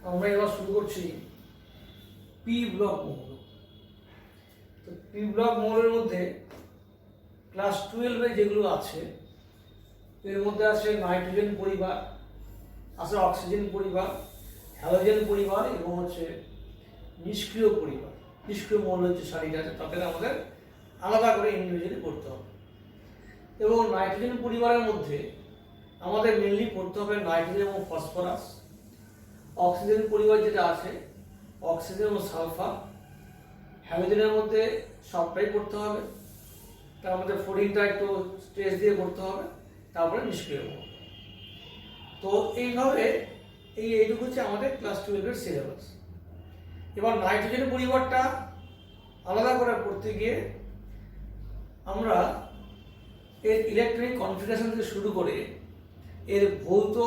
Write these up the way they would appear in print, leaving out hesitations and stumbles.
আমরা এবার শুরু করছি পি ব্লক মৌল। তো পি ব্লক মৌলের মধ্যে ক্লাস 12-এ যেগুলো আছে এর মধ্যে আছে নাইট্রোজেন পরিবার, আছে অক্সিজেন পরিবার, হ্যালোজেন পরিবার এবং হচ্ছে নিষ্ক্রিয় পরিবার। নিষ্ক্রিয় মৌল হচ্ছে সারিটা আছে, তাদের আমাদের আলাদা করে ইন্ডিভিজুয়ালি পড়তে হবে। এবং নাইট্রোজেন পরিবারের মধ্যে আমাদের মেনলি পড়তে হবে নাইট্রোজেন এবং ফসফরাস। অক্সিজেন পরিবার যেটা আছে অক্সিজেন ও সালফার। হ্যালোজেনের মধ্যে সবটাই পড়তে হবে, তার মধ্যে ফ্লোরিনটা একটু স্ট্রেস দিয়ে পড়তে হবে, তারপরে নিষ্ক্রিয় মৌল। তো এইভাবে এইটুকু হচ্ছে আমাদের ক্লাস 12-এর সিলেবাস। এবার নাইট্রোজেনের পরিবারটা আলাদা করে পড়তে গিয়ে আমরা এর ইলেকট্রনিক কনফিগারেশন থেকে শুরু করে এর ভৌত,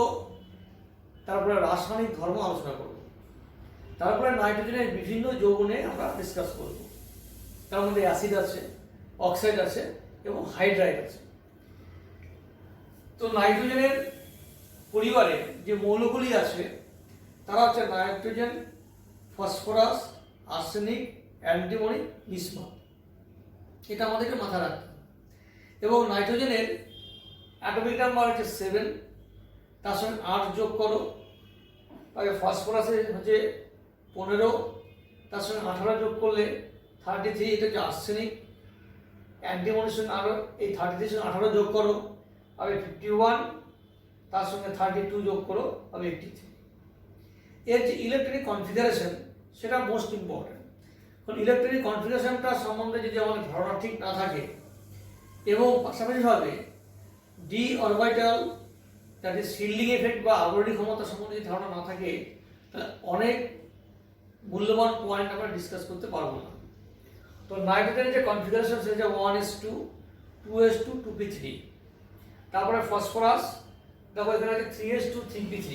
তারপরে রাসায়নিক ধর্ম আলোচনা করব। তারপরে নাইট্রোজেনের বিভিন্ন যৌগনে আমরা ডিসকাস করব। তার মধ্যে অ্যাসিড আছে, অক্সাইড আছে এবং হাইড্রাইড আছে। তো নাইট্রোজেনের পরিবারে যে মৌলগুলি আছে তারা হচ্ছে nitrogen, phosphorus, arsenic, antimony, bismuth. এটা আমাদেরকে মাথায় রাখতে হবে। এবং নাইট্রোজেনের অ্যাটমিক নাম্বার হচ্ছে 7, তার সঙ্গে 8 যোগ করো। তাহলে ফসফরাসের হচ্ছে 15, তার সঙ্গে 18 যোগ করলে 33, এটা হচ্ছে আর্সেনিক। অ্যান্টিমনির সঙ্গে আরও এই 33 সঙ্গে 18 যোগ করো, হবে 51, তার সঙ্গে 32 যোগ করো, হবে 83। এর যে ইলেকট্রনিক কনফিগারেশন সেটা মোস্ট ইম্পর্টেন্ট। কারণ ইলেকট্রনিক কনফিগারেশনটা সম্বন্ধে যদি আমাদের ধারণা ঠিক না থাকে এবং পাশাপাশিভাবে D orbital, that is shielding effect বা আবরণী ক্ষমতা সম্বন্ধে যদি ধারণা না থাকে তাহলে অনেক মূল্যবান পয়েন্ট আমরা ডিসকাস করতে পারবো না। তো নাইট্রোজেনের যে কনফিগারেশন সেটা 1s2, 2s2, 2p3। তারপরে ফসফরাস দেখো এখানে আছে 3s2, 3p3।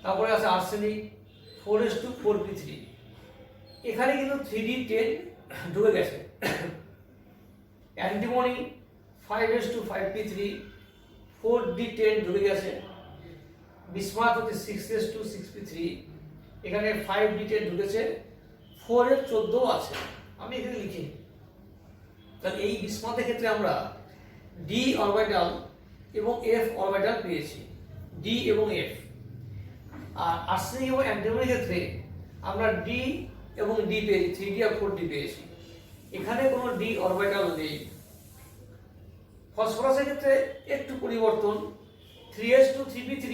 তারপরে আছে আর্সেনিক 4s2, 4p3। এখানে কিন্তু 3d10 ঢুকে গেছে। অ্যান্টিমনি 5s2, 5p3, 4d10 ঢুকে গেছে। বিসমাথ হচ্ছে 6s2, 6p3, এখানে 5d10 ঢুকেছে, 4s14 আছে, আমি এখানে লিখি। তাহলে এই বিসমাথের ক্ষেত্রে আমরা ডি অরবিটাল এবং এফ অরবিটাল পেয়েছি, ডি এবং এফ। আর আর্সেনিক এবং অ্যান্টিমনির ক্ষেত্রে আমরা ডি এবং ডি পেয়েছি, 3d আর 4d পেয়েছি। এখানে কোনো ডি অরবিটাল নেই। ফসফরাসের ক্ষেত্রে একটু পরিবর্তন, 3s2, 3p3,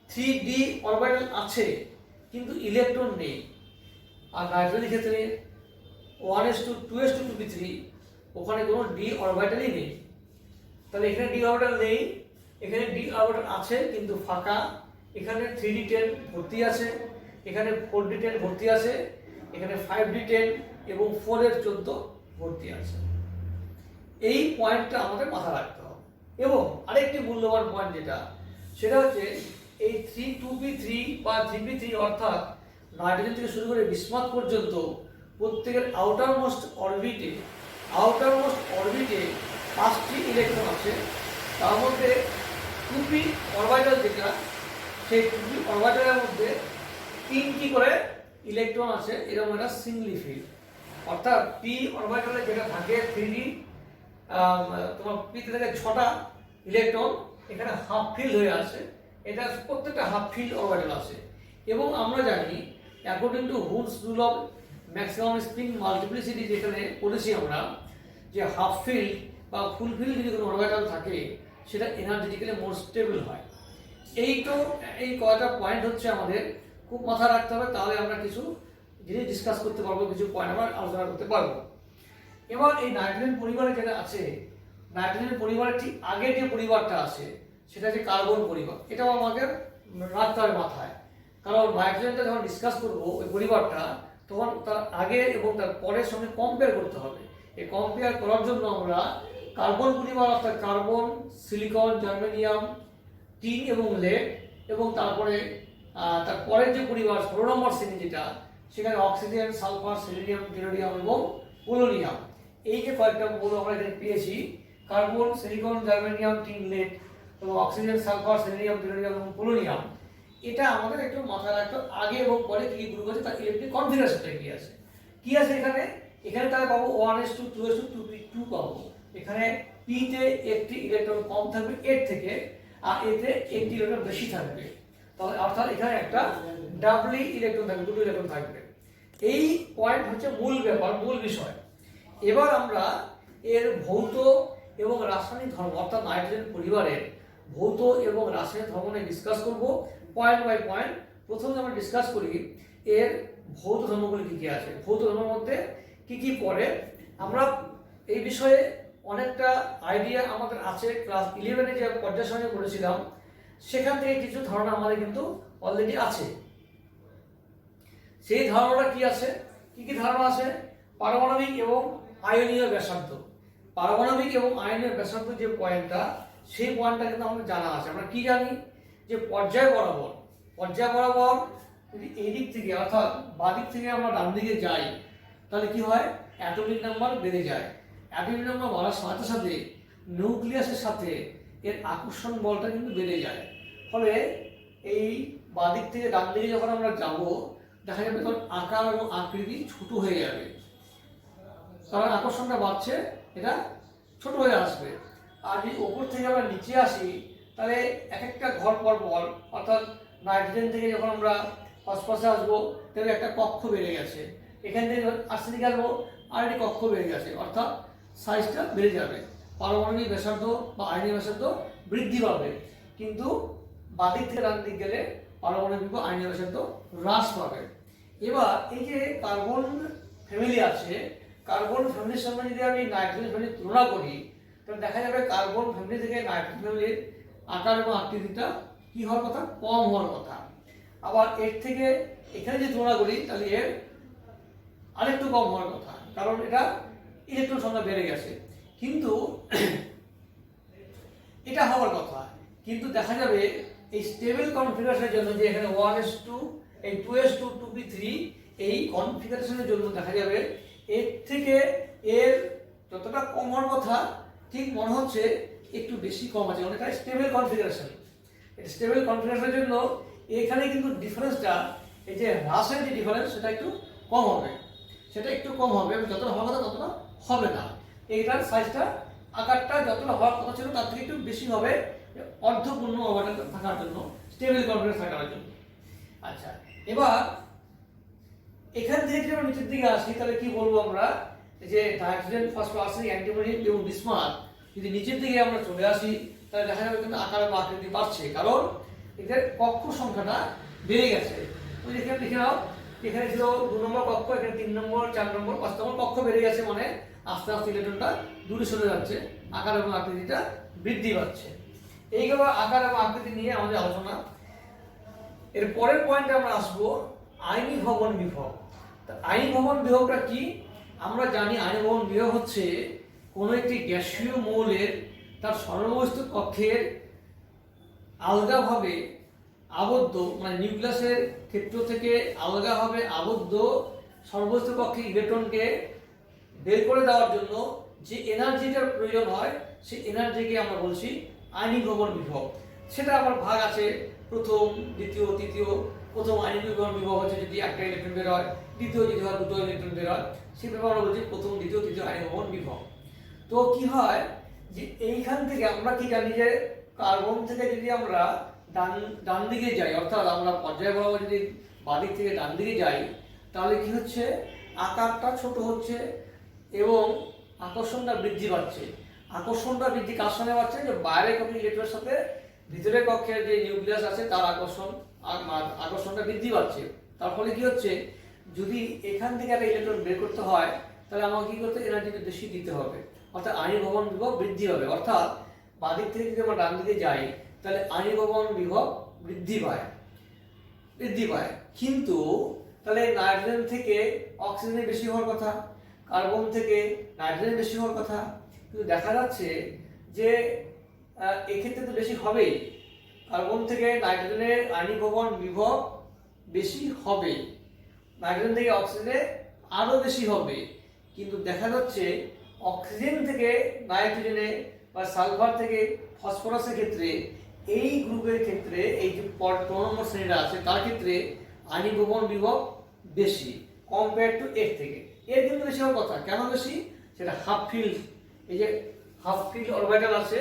3d অরবিটাল আছে কিন্তু ইলেকট্রন নেই। আর নাইট্রোজেনের ক্ষেত্রে 1s2, 2s2, 2p3, ওখানে কোনো ডি অরবিটালই নেই। তাহলে এখানে ডি অরবিটাল নেই, এখানে ডি অরবিটাল আছে কিন্তু ফাঁকা। এখানে 3d10 ভর্তি আছে, এখানে 4d10 ভর্তি আছে, এখানে 5d10 এবং 4s14 ভর্তি আছে। এই পয়েন্টটা আমাদের মাথায় রাখতে হবে। এবং আরেকটি মূল্যবান পয়েন্ট যেটা, সেটা হচ্ছে এই 3,2p3 বা 3p3 অর্থাৎ নাইট্রোজেন থেকে শুরু করে বিসমাথ পর্যন্ত প্রত্যেকের আউটার মোস্ট অরবিটে 5টি ইলেকট্রন আছে। তার মধ্যে 2p অরবিটাল যেটা, সেই 2p অরবিটালের মধ্যে 3টি করে ইলেকট্রন আছে, এরকম একটা সিঙ্গলি ফিল্ড। অর্থাৎ p অরবিটালে যেটা থাকে 3d, তোমার পিতে থেকে 6টা ইলেকট্রন, এখানে হাফ ফিল্ড হয়ে আছে। এটা প্রত্যেকটা হাফ ফিল্ড অরবিটাল আছে। এবং আমরা জানি according to Hund's rule of maximum spring multiplicity, যেখানে পড়েছি আমরা যে হাফ ফিল্ড বা ফুল ফিল্ড যদি কোনো অরবিটাল থাকে সেটা এনার্জেটিক্যালি মোর স্টেবল হয়। এই কয়টা পয়েন্ট হচ্ছে আমাদের খুব মাথায় রাখতে হবে, তাহলে আমরা কিছু জিনিস ডিসকাস করতে পারবো, কিছু পয়েন্ট আমরা আলোচনা করতে পারবো। এবার এই নাইট্রোজেন পরিবারে যেটা আছে, নাইট্রোজেন পরিবারের ঠিক আগের যে পরিবারটা আছে সেটা হচ্ছে কার্বন পরিবার। এটাও আমাকে রাখতে হবে মাথায়, কারণ নাইট্রোজেনটা যখন ডিসকাস করবো ওই পরিবারটা, তখন তার আগে এবং তার পরের সঙ্গে কম্পেয়ার করতে হবে। এই কম্পেয়ার করার জন্য আমরা কার্বন পরিবার অর্থাৎ কার্বন, সিলিকন, জার্মেনিয়াম, টিন এবং লেড, এবং তারপরে তারপরের যে পরিবার 16 নম্বর শ্রেণী যেটা, সেখানে অক্সিজেন, সালফার, সেলেনিয়াম, টেলোরিয়াম এবং পোলোনিয়াম, এই যে কয়েকটা মৌল আমরা এখানে পেয়েছি, carbon, silicon, germanium, tin, lead এবং অক্সিজেন, সালফার, সেলেনিয়াম, টেলোরিয়াম এবং পোলোনিয়াম, এটা আমাদের একটু মাথায় রাখতে হবে, আগে এবং পরে কি গ্রুপ আছে তার ইলেকট্রনিক কনফিগারেশনটা কি আছে এখানে। এখানে তাহলে পাবো 1s2 2s2 2p2 পাবো। এখানে p তে একটি ইলেকট্রন কম থাকবে এর থেকে, আর এতে একটি ইলেকট্রন বেশি থাকবে। তাহলে অর্থাৎ এখানে একটা ডাবলি ইলেকট্রন থাকবে, দুটো ইলেকট্রন থাকবে। এই পয়েন্ট হচ্ছে মূল ব্যাপার, মূল বিষয়। এবার আমরা এর ভৌত এবং রাসায়নিক ধর্ম অর্থাৎ নাইট্রোজেন পরিবারের ভৌত এবং রাসায়নিক ধর্ম নিয়ে ডিসকাস করব পয়েন্ট বাই পয়েন্ট। প্রথমে আমরা ডিসকাস করি এর ভৌত ধর্মগুলি কি কি আছে, ভৌত ধর্মের মধ্যে কি কি পড়ে। আমরা এই বিষয়ে অনেকটা আইডিয়া আমাদের আছে, ক্লাস 11-এ যে পর্যায় সারণী পড়েছিলাম সেখান থেকে কিছু ধারণা আমাদের কিন্তু অলরেডি আছে। সেই ধারণাটা কি আছে, কি কি ধারণা আছে? পারমাণবিক এবং আয়নীয় ব্যাসার্ধ। পারমাণবিক এবং আয়নীয় ব্যাসার্ধ যে পয়েন্টটা, সেই পয়েন্টটা কিন্তু আমাদের জানা আছে। আমরা কি জানি যে পর্যায় বরাবর যদি এই দিক থেকে অর্থাৎ বাঁ দিক থেকে আমরা ডান দিকে যাই তাহলে কি হয়, অ্যাটমিক নাম্বার বেড়ে যায়। অ্যাটমিক নাম্বার বাড়ার সাথে সাথে নিউক্লিয়াসের সাথে এর আকর্ষণ বলটা কিন্তু বেড়ে যায়। ফলে এই বাঁ দিক থেকে ডান দিকে যখন আমরা যাব দেখা যাবে তখন আকার এবং আকৃতি ছোট হয়ে যাবে, কারণ আকর্ষণটা বাড়ছে, এটা ছোট হয়ে আসবে। আর যদি ওপর থেকে আমরা নিচে আসি তাহলে এক একটা ঘর পর পর অর্থাৎ নাইট্রোজেন থেকে যখন আমরা ফসফরাসে আসবো তাহলে একটা কক্ষ বেড়ে গেছে, এখান থেকে আর্সেনিক আসবো আর একটি কক্ষ বেড়ে গেছে, অর্থাৎ সাইজটা বেড়ে যাবে। পারমাণবিক ব্যাসার্ধ বা আয়নীয় ব্যাসার্ধ বৃদ্ধি পাবে, কিন্তু বাদিক থেকে ডান দিক গেলে পারমাণবিক বা আয়নীয় ব্যাসার্ধ হ্রাস পাবে। এবার এই যে কার্বন ফ্যামিলি আছে, কার্বন ফ্যামিলির সঙ্গে যদি আমি নাইট্রোজেন ফ্যামিলির তুলনা করি তাহলে দেখা যাবে কার্বন ফ্যামিলি থেকে নাইট্রোজেন ফ্যামিলির আকার এবং আকৃতিটা কি হওয়ার কথা, কম হওয়ার কথা। আবার এর থেকে এখানে যদি তুলনা করি তাহলে এর আরেকটু কম হওয়ার কথা, কারণ এটা ইলেকট্রন সংখ্যা বেড়ে গেছে। কিন্তু এটা হওয়ার কথা, কিন্তু দেখা যাবে এই স্টেবল কনফিগারেশনের জন্য যে এখানে 1s2 এই 2s2 2p3 এই কনফিগারেশনের জন্য দেখা যাবে এর থেকে এর যতটা কম হওয়ার কথা ঠিক মনে হচ্ছে একটু বেশি কম আছে, অনেকটা স্টেবল কনফিগারেশন। এটা স্টেবল কনফিগারেশনের জন্য এখানে কিন্তু ডিফারেন্সটা, এই যে হ্রাসের যে ডিফারেন্স সেটা একটু কম হবে, যতটা হওয়ার কথা ততটা হবে না। এইটার সাইজটা আকারটা যতটা হওয়ার কথা ছিল তার থেকে একটু বেশি হবে, অর্ধপূর্ণ অবস্থায় থাকার জন্য, স্টেবল কনফিগারেশন থাকার জন্য। আচ্ছা, এবার এখান থেকে যদি আমরা নিচের দিকে আসি তাহলে কি বলবো আমরা, যে নাইট্রোজেন ফসফরাস আর্সেনিক অ্যান্টিমনি এবং বিসমাথ যদি নিচের দিকে আমরা চলে আসি তাহলে দেখা যাবে কিন্তু আকার বা আকৃতি বাড়ছে, কারণ এদের কক্ষ সংখ্যাটা বেড়ে গেছে। ওই এখানে লিখে নাও, এখানে ছিল 2 নম্বর কক্ষ, এখানে 3 নম্বর 4 নম্বর 5 নম্বর কক্ষ বেড়ে গেছে, মানে আস্তে আস্তে ইলেকট্রনটা দূরে সরে যাচ্ছে, আকার এবং আকৃতিটা বৃদ্ধি পাচ্ছে। এইভাবে আকার এবং আকৃতি নিয়ে আমাদের আলোচনা। এর পরের পয়েন্টে আমরা আসবো আয়নি ভবন বিভব। আয়নি ভবন বিভবটা কি? আমরা জানি আয়নি ভবন বিভব হচ্ছে কোনো একটি গ্যাসীয় মৌলের তার সর্ববস্তু কক্ষের আলগাভাবে আবদ্ধ, মানে নিউক্লিয়াসের ক্ষেত্র থেকে আলগাভাবে আবদ্ধ সর্ববস্তু কক্ষে ইলেকট্রনকে বের করে দেওয়ার জন্য যে এনার্জিটার প্রয়োজন হয় সেই এনার্জিকে আমরা বলছি আয়নিক ভবন বিভব। সেটা আবার ভাগ আছে প্রথম, দ্বিতীয়, তৃতীয়। প্রথম আয়নিক ভবন বিভব হচ্ছে যদি একটা ইলেকট্রন বের হয়, দ্বিতীয় যদি হয় দুটো ইলেকট্রন বের হয়, সেভাবে আমরা বলছি প্রথম, দ্বিতীয়, তৃতীয় আয়নিক ভবন বিভব। তো কি হয় যে এইখান থেকে আমরা কি জানি যে কার্বন থেকে যদি আমরা ডান দিকে যাই, অর্থাৎ আমরা পর্যায় বরাবর যদি বাদিক থেকে ডান দিকে যাই তাহলে কি হচ্ছে, আকারটা ছোট হচ্ছে এবং আকর্ষণটা বৃদ্ধি পাচ্ছে। আকর্ষণটা বৃদ্ধি কার সঙ্গে পাচ্ছে, যে বাইরের কক্ষের ইলেকট্রনের সাথে ভিতরের কক্ষের যে নিউক্লিয়াস আছে তার আকর্ষণটা বৃদ্ধি পাচ্ছে। তার ফলে কি হচ্ছে, যদি এখান থেকে একটা ইলেকট্রন বের করতে হয় তাহলে আমাকে কি করতে, এনার্জিটা বেশি দিতে হবে, অর্থাৎ আয়নিক ভবন বিভব বৃদ্ধি হবে। অর্থাৎ বাদিক থেকে যদি আমরা ডান দিকে যাই তাহলে আয়নিক ভবন বিভব বৃদ্ধি পায়। কিন্তু তাহলে নাইট্রোজেন থেকে অক্সিজেন বেশি হওয়ার কথা, কার্বন থেকে নাইট্রোজেন বেশি হওয়ার কথা, কিন্তু দেখা যাচ্ছে যে এক্ষেত্রে তো বেশি হবেই, কার্বন থেকে নাইট্রোজেনের আয়নিক ভবন বিভব বেশি হবে, নাইট্রোজেন থেকে অক্সিজেনে আরো বেশি হবে। কিন্তু দেখা যাচ্ছে অক্সিজেন থেকে নাইট্রোজেনে বা সালফার থেকে ফসফরাসের ক্ষেত্রে এই গ্রুপের ক্ষেত্রে এই যে 15 নম্বর শ্রেণীটা আছে তার ক্ষেত্রে আণবিক ভবন বিভব বেশি কম্পেয়ার টু এর থেকে। এর কিন্তু বেশি হওয়ার কথা, কেন বেশি সেটা হাফ ফিল্ড, এই যে হাফ ফিল্ড অরবিটাল আছে,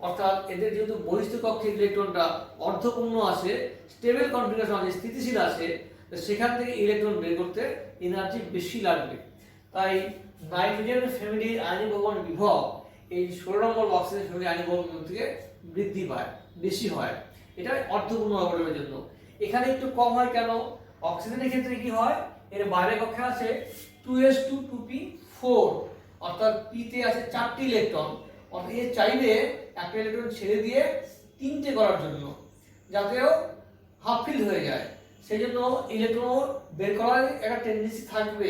অর্থাৎ এদের যেহেতু বহিস্থ কক্ষে ইলেকট্রনটা অর্ধপূর্ণ আছে, স্টেবল কনফিগারেশন আছে, স্থিতিশীল আছে, সেখান থেকে ইলেকট্রন বের করতে এনার্জি বেশি লাগবে। তাই নাইট্রোজেন ফ্যামিলির আণবিক ভবন বিভব এই 16 নম্বর অক্সিজেন ফ্যামিলির আণবিক ভবন বিভব থেকে বৃদ্ধি পায়, বেশি হয়। এটা অর্ধপূর্ণ অরবিটালের জন্য। এখানে একটু কম হয় কেন? অক্সিজেনের ক্ষেত্রে কি হয়, এর বাইরের কক্ষে আছে 2s2 2p4, অর্থাৎ p তে আছে 4টি ইলেকট্রন, অর্থাৎ এ চাইবে একটা ইলেকট্রন ছেড়ে দিয়ে 3টে করার জন্য, যাতেও হাফ ফিল্ড হয়ে যায়। সেই জন্য ইলেকট্রন বের করার একটা টেন্ডেন্সি থাকবে,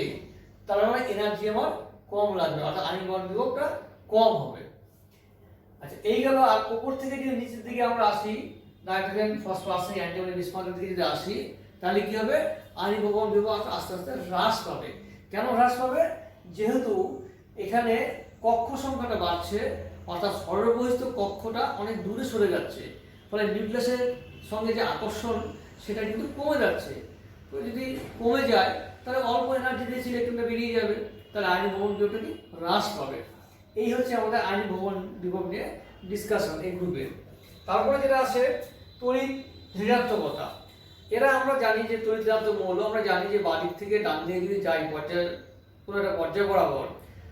তার মানে এনার্জি আমার কম লাগবে, অর্থাৎ আণবিক ভবন বিভবটা কম হবে। আচ্ছা, এই গেল। আর উপর থেকে যদি নিচের দিকে আমরা আসি, নাইট্রোজেন ফসফরাস অ্যান্টিমনি বিসমাথের দিকে যদি আসি, তাহলে কি হবে? আণবিক ভবন বিভব আস্তে আস্তে হ্রাস পাবে। কেন হ্রাস পাবে? যেহেতু এখানে কক্ষ সংখ্যাটা বাড়ছে, অর্থাৎ সর্ববহিস্থ কক্ষটা অনেক দূরে সরে যাচ্ছে, ফলে নিউক্লিয়াসের সঙ্গে যে আকর্ষণ সেটা কিন্তু কমে যাচ্ছে। তো যদি কমে যায় তাহলে অল্প এনার্জি দিয়ে ইলেকট্রনটা বেরিয়ে যাবে, তাহলে আণবিক ভবন বিভবটা কি হ্রাস পাবে। এই হচ্ছে আমাদের আণবিক ভবন বিভব নিয়ে ডিসকাশন এই গ্রুপে। তারপরে যেটা আছে তড়িৎ ঋণাত্মকতা। এরা আমরা জানি যে তড়িৎ ঋণাত্মক মৌল, আমরা জানি যে বাদিক থেকে ডান দিকে যদি যাই পর্যায়, কোনো একটা পর্যায় বরাবর,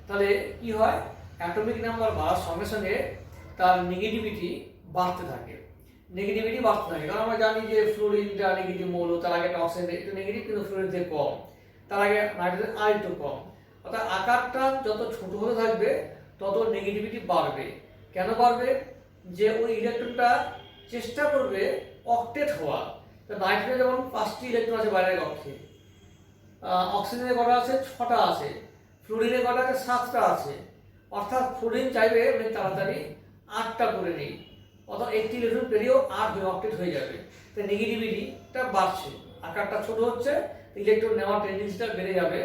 তাহলে কি হয়? অ্যাটমিক নাম্বার বাড়ার সঙ্গে সঙ্গে তার নেগেটিভিটি বাড়তে থাকে, নেগেটিভিটি বাড়তে থাকে। কারণ আমরা জানি যে ফ্লোরিনটা নেগেটিভ মৌল, তার আগে একটা অক্সিজেন একটু নেগেটিভ, কিন্তু ফ্লোরিন থেকে কম, তার আগে নাইট্রোজেন আর একটু কম। অর্থাৎ আকারটা যত ছোট হতে থাকবে তত নেগেটিভিটি বাড়বে। কেন বাড়বে? যে ওই ইলেকট্রনটা চেষ্টা করবে অক্টেট হওয়া। তো নাইট্রোজেন যেমন 5টি ইলেকট্রন আছে বাইরের কক্ষে, অক্সিজেনের কটা আছে? 6টা আছে, ফ্লোরিনের কটা আছে? 7টা আছে। অর্থাৎ ফ্লোরিন চাইবে আমি তাড়াতাড়ি 8টা করে নিই, অর্থাৎ একটি ইলেকট্রন পেরিয়েও 8 অক্টেট হয়ে যাবে। তো নেগেটিভিটিটা বাড়ছে, আকারটা ছোট হচ্ছে, ইলেকট্রন নেওয়ার টেন্ডেন্সিটা বেড়ে যাবে।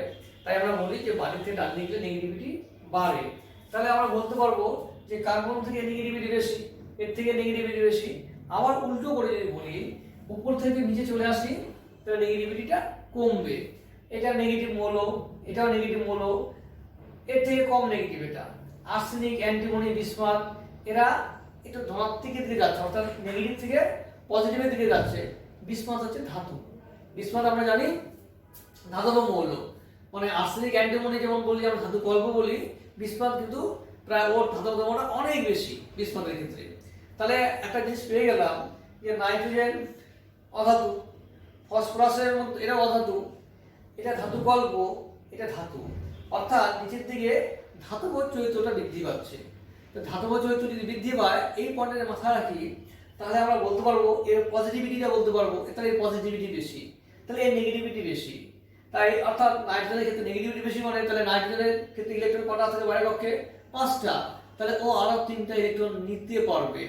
তাই আমরা বলি যে বাড়ি থেকে ডান দিকে নেগেটিভিটি বাড়ে। তাহলে আমরা বলতে পারবো যে কার্বন থেকে নেগেটিভিটি বেশি, এর থেকে নেগেটিভিটি বেশি। আবার উল্টো করে যদি বলি, উপর থেকে নিচে চলে আসি, তাহলে নেগেটিভিটিটা কমবে। এটা নেগেটিভ মৌল, এটাও নেগেটিভ মৌল, এর থেকে কম নেগেটিভ এটা। আর্সেনিক, অ্যান্টিমনি, বিসমাথ এরা একটু ধনাত্মকের দিকে যাচ্ছে, অর্থাৎ নেগেটিভ থেকে পজিটিভের দিকে যাচ্ছে। বিসমাথ হচ্ছে ধাতু, বিসমাথ আমরা জানি ধাতব মৌল। মানে আর্সেনিক, অ্যান্টিমনি যেমন বলি আমরা ধাতু কল্প বলি, বিসমাথ কিন্তু প্রায় ওর ধাতব ধর্মটা অনেক বেশি বিসমাথের ক্ষেত্রে। তাহলে একটা জিনিস পেয়ে গেলাম যে নাইট্রোজেন অধাতু, ফসফরাসের মধ্যে এটা অধাতু, এটা ধাতু কল্প, এটা ধাতু। অর্থাৎ নিচের দিকে ধাতব চরিত্রটা বৃদ্ধি পাচ্ছে। তো ধাতব চরিত্র যদি বৃদ্ধি পায়, এই পয়েন্টে মাথায় রাখি, তাহলে আমরা বলতে পারবো এর পজিটিভিটিটা বলতে পারবো, তাহলে এর পজিটিভিটি বেশি, তাহলে এর নেগেটিভিটি বেশি। তাই অর্থাৎ নাইট্রোজেনের ক্ষেত্রে নেগেটিভিটি বেশি, মানে তাহলে নাইট্রোজেনের ক্ষেত্রে ইলেকট্রন কটা আছে বাইরের কক্ষে? 5টা, তাহলে ও আরো 3টা ইলেকট্রন নিতে পারবে।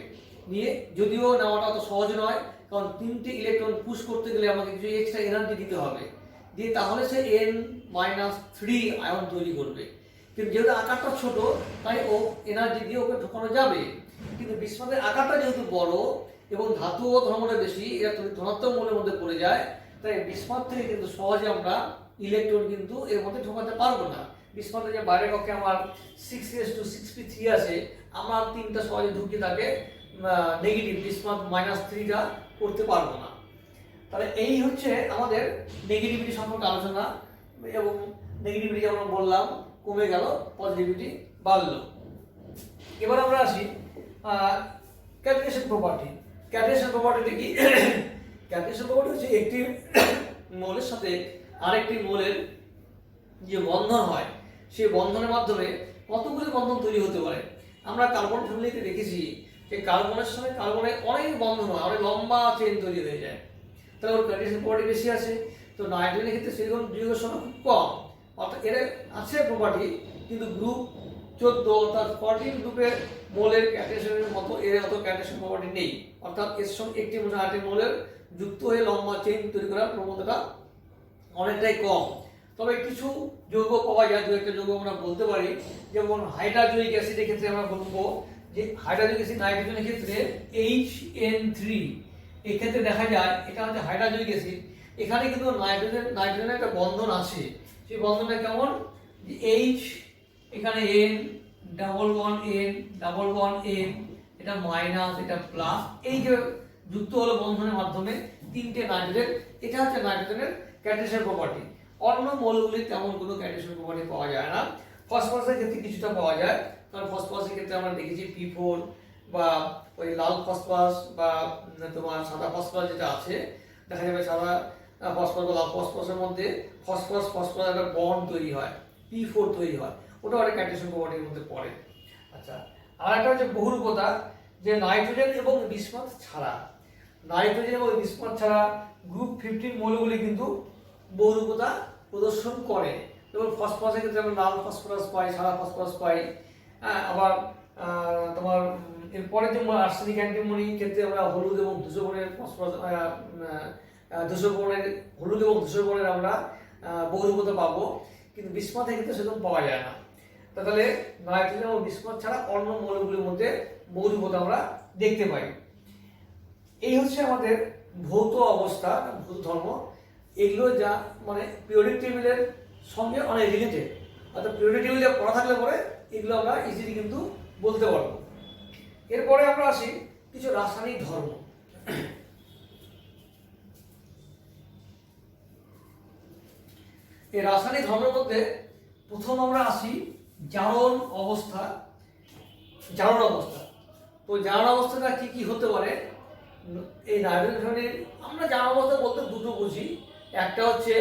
নিয়ে যদিও নেওয়াটা অত সহজ নয়, কারণ 3টে ইলেকট্রন পুশ করতে গেলে আমাকে কিছু এক্সট্রা এনার্জি দিতে হবে, দিয়ে তাহলে সে n-3 আয়ন তৈরি করবে। কিন্তু যেহেতু আকারটা ছোট, তাই ও এনার্জি দিয়ে ওকে ঢোকানো যাবে। কিন্তু বিসমাথের আকারটা যেহেতু বড় এবং ধাতু ও ধর্মটা বেশি, এরা ধনাত্মক মৌলের মধ্যে পড়ে যায়, তাই বিসমাথ থেকে কিন্তু সহজে আমরা ইলেকট্রন কিন্তু এর মধ্যে ঢোকাতে পারবো না। বিসমাথের যে বাইরের কক্ষে আমার 6s2 6p3 আছে, আমরা 3টা সহজে ঢুকিয়ে তাকে নেগেটিভ বিসমাথ -3টা করতে পারবো না। তাহলে এই হচ্ছে আমাদের নেগেটিভিটি সম্পর্কে আলোচনা, এবং নেগেটিভিটি যেমন বললাম কমে গেল, পজিটিভিটি বাড়লো। এবার আমরা আসি ক্যাটালিসিস প্রপার্টি। ক্যাটালিসিস প্রপার্টিটা কি? ক্যাটালিসিস প্রপার্টি হচ্ছে একটি মৌলের সাথে আরেকটি মৌলের যে বন্ধন হয়, সেই বন্ধনের মাধ্যমে কতগুলি বন্ধন তৈরি হতে পারে। আমরা কার্বন ফ্যামিলিতে দেখেছি যে কার্বনের সঙ্গে কার্বনের অনেক বন্ধন হয়, অনেক লম্বা চেইন তৈরি হয়ে যায়, তাহলে ওর ক্যাটালিসিস প্রপার্টি বেশি আছে। তো নাইট্রোজেনের ক্ষেত্রে সেরকম বিয়োগের সংখ্যা খুব কম, অর্থাৎ এর আছে প্রপার্টি, কিন্তু গ্রুপ 14 অর্থাৎ 14 গ্রুপের মৌলের ক্যাটালিসিসের মতো এর অত ক্যাটালিসিস প্রপার্টি নেই। অর্থাৎ এর সঙ্গে একটি মৌল আরেকটি মৌলের যুক্ত হয়ে লম্বা চেইন তৈরি করার প্রবণতাটা অনেকটাই কম। তবে কিছু যৌগ পাওয়া যায়, দু একটা যৌগ আমরা বলতে পারি, যেমন হাইড্রোজেনিক অ্যাসিডের ক্ষেত্রে আমরা বলবো যে হাইড্রোজেন গ্যাসের নাইট্রোজেনের ক্ষেত্রে HN3 এই ক্ষেত্রে দেখা যায় এটা হচ্ছে হাইড্রোজেন গ্যাসের, এখানে কিন্তু নাইট্রোজেনের একটা বন্ধন আছে। সেই বন্ধনটা কেমন, যে H এখানে N double bond N double bond N, এটা মাইনাস এটা প্লাস, এই যে যুক্ত হলো বন্ধনের মাধ্যমে তিনটে নাইট্রোজেন, এটা হচ্ছে নাইট্রোজেনের ক্যাটালিসিস প্রপার্টি। অন্য মৌলগুলির তেমন কোনো ক্যাটালিসিস প্রপার্টি পাওয়া যায় না। ফসফরাসের ক্ষেত্রে কিছুটা পাওয়া যায়, কারণ ফসফরাসের ক্ষেত্রে আমরা দেখেছি P4 বা ওই লাল ফসফরাস বা তোমার সাদা ফসফরাস যেটা আছে, দেখা যাবে সাদা ফসফরাস বা লাল ফসফরাসের মধ্যে ফসফরাস একটা বন্ড তৈরি হয়, P4 তৈরি হয়, ওটা একটা ক্যাটালিসিস প্রপার্টির মধ্যে পড়ে। আচ্ছা, আর একটা হচ্ছে বহুরূপতা, যে নাইট্রোজেন এবং বিসমাথ ছাড়া, নাইট্রোজেন এবং বিসমাথ ছাড়া গ্রুপ 15 মৌলগুলি কিন্তু বহুরূপতা প্রদর্শন করে। যেমন ফসফরাসের ক্ষেত্রে আমরা লাল ফসফরাস পাই, সাদা ফসফরাস পাই, আবার তোমার এরপরে যে আর্সেনিক অ্যান্টিমনির ক্ষেত্রে আমরা হলুদ এবং ধূসর বর্ণের ফসফরাস, ধূসর বর্ণের হলুদ এবং ধূসর বর্ণের আমরা বহুরূপতা পাবো, কিন্তু বিসমাথের ক্ষেত্রে সেরকম পাওয়া যায় না। তাহলে নাইট্রোজেন এবং বিসমাথ ছাড়া অন্য মৌলগুলির মধ্যে বহুরূপতা আমরা দেখতে পাই। এই হচ্ছে আমাদের ভৌত অবস্থা, ভৌত ধর্ম। এগুলো যা মানে পিরিয়ডিক টেবিলের সঙ্গে অনেক রিলেটেড, অর্থাৎ পিরিয়ডিক টেবিলে পড়া থাকলে পরে এগুলো আমরা ইজিলি কিন্তু বলতে পারবো। এরপরে আমরা আসি কিছু রাসায়নিক ধর্ম। এই রাসায়নিক ধর্মের মধ্যে প্রথম আমরা আসি জারণ অবস্থা। জারণ অবস্থা, তো জারণ অবস্থাটা কি কি হতে পারে? এই নাইট্রোজেনের আমরা জারণ অবস্থা বলতে দুটো বুঝি, একটা হচ্ছে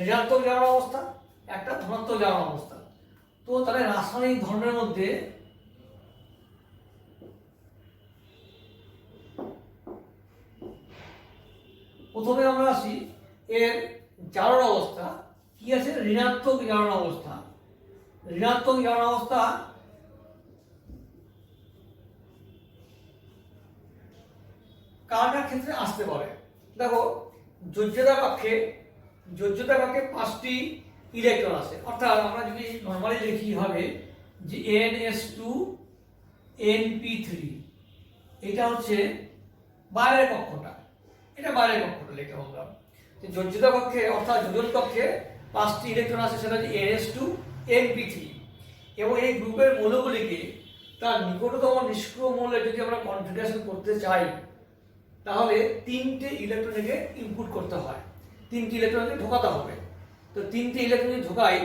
ঋণাত্মক জারণ অবস্থা, একটা ধনাত্মক জারণ অবস্থা। তো তাহলে রাসায়নিক ধর্মের মধ্যে প্রথমে আমরা আসি এর জারণ অবস্থা কি আছে, ঋণাত্মক জারণ অবস্থা। ঋণাত্মক জারণ অবস্থা কার ক্ষেত্রে আসতে পারে? দেখো, যোজ্যতা কক্ষে 5টি ইলেকট্রন আছে, অর্থাৎ আমরা যদি নরমালি লিখি হবে যে NS2 NP3, এটা হচ্ছে বাইরের কক্ষটা, এটা বাইরের কক্ষটা লিখলাম আমরা। যোজ্যতা কক্ষে অর্থাৎ যোজন কক্ষে 5টি ইলেকট্রন আছে, সেটা হচ্ছে NS2 NP3, এবং এই গ্রুপের মৌলগুলিকে তার নিকটতম নিষ্ক্রিয় মৌলে যদি আমরা কনফিগারেশন করতে চাই, তাহলে 3টে ইলেকট্রনকে ইনপুট করতে হয়, 3টি ইলেকট্রনকে ঢোকাতে হবে। তো 3টে ইলেকট্রন যদি ঢোকাই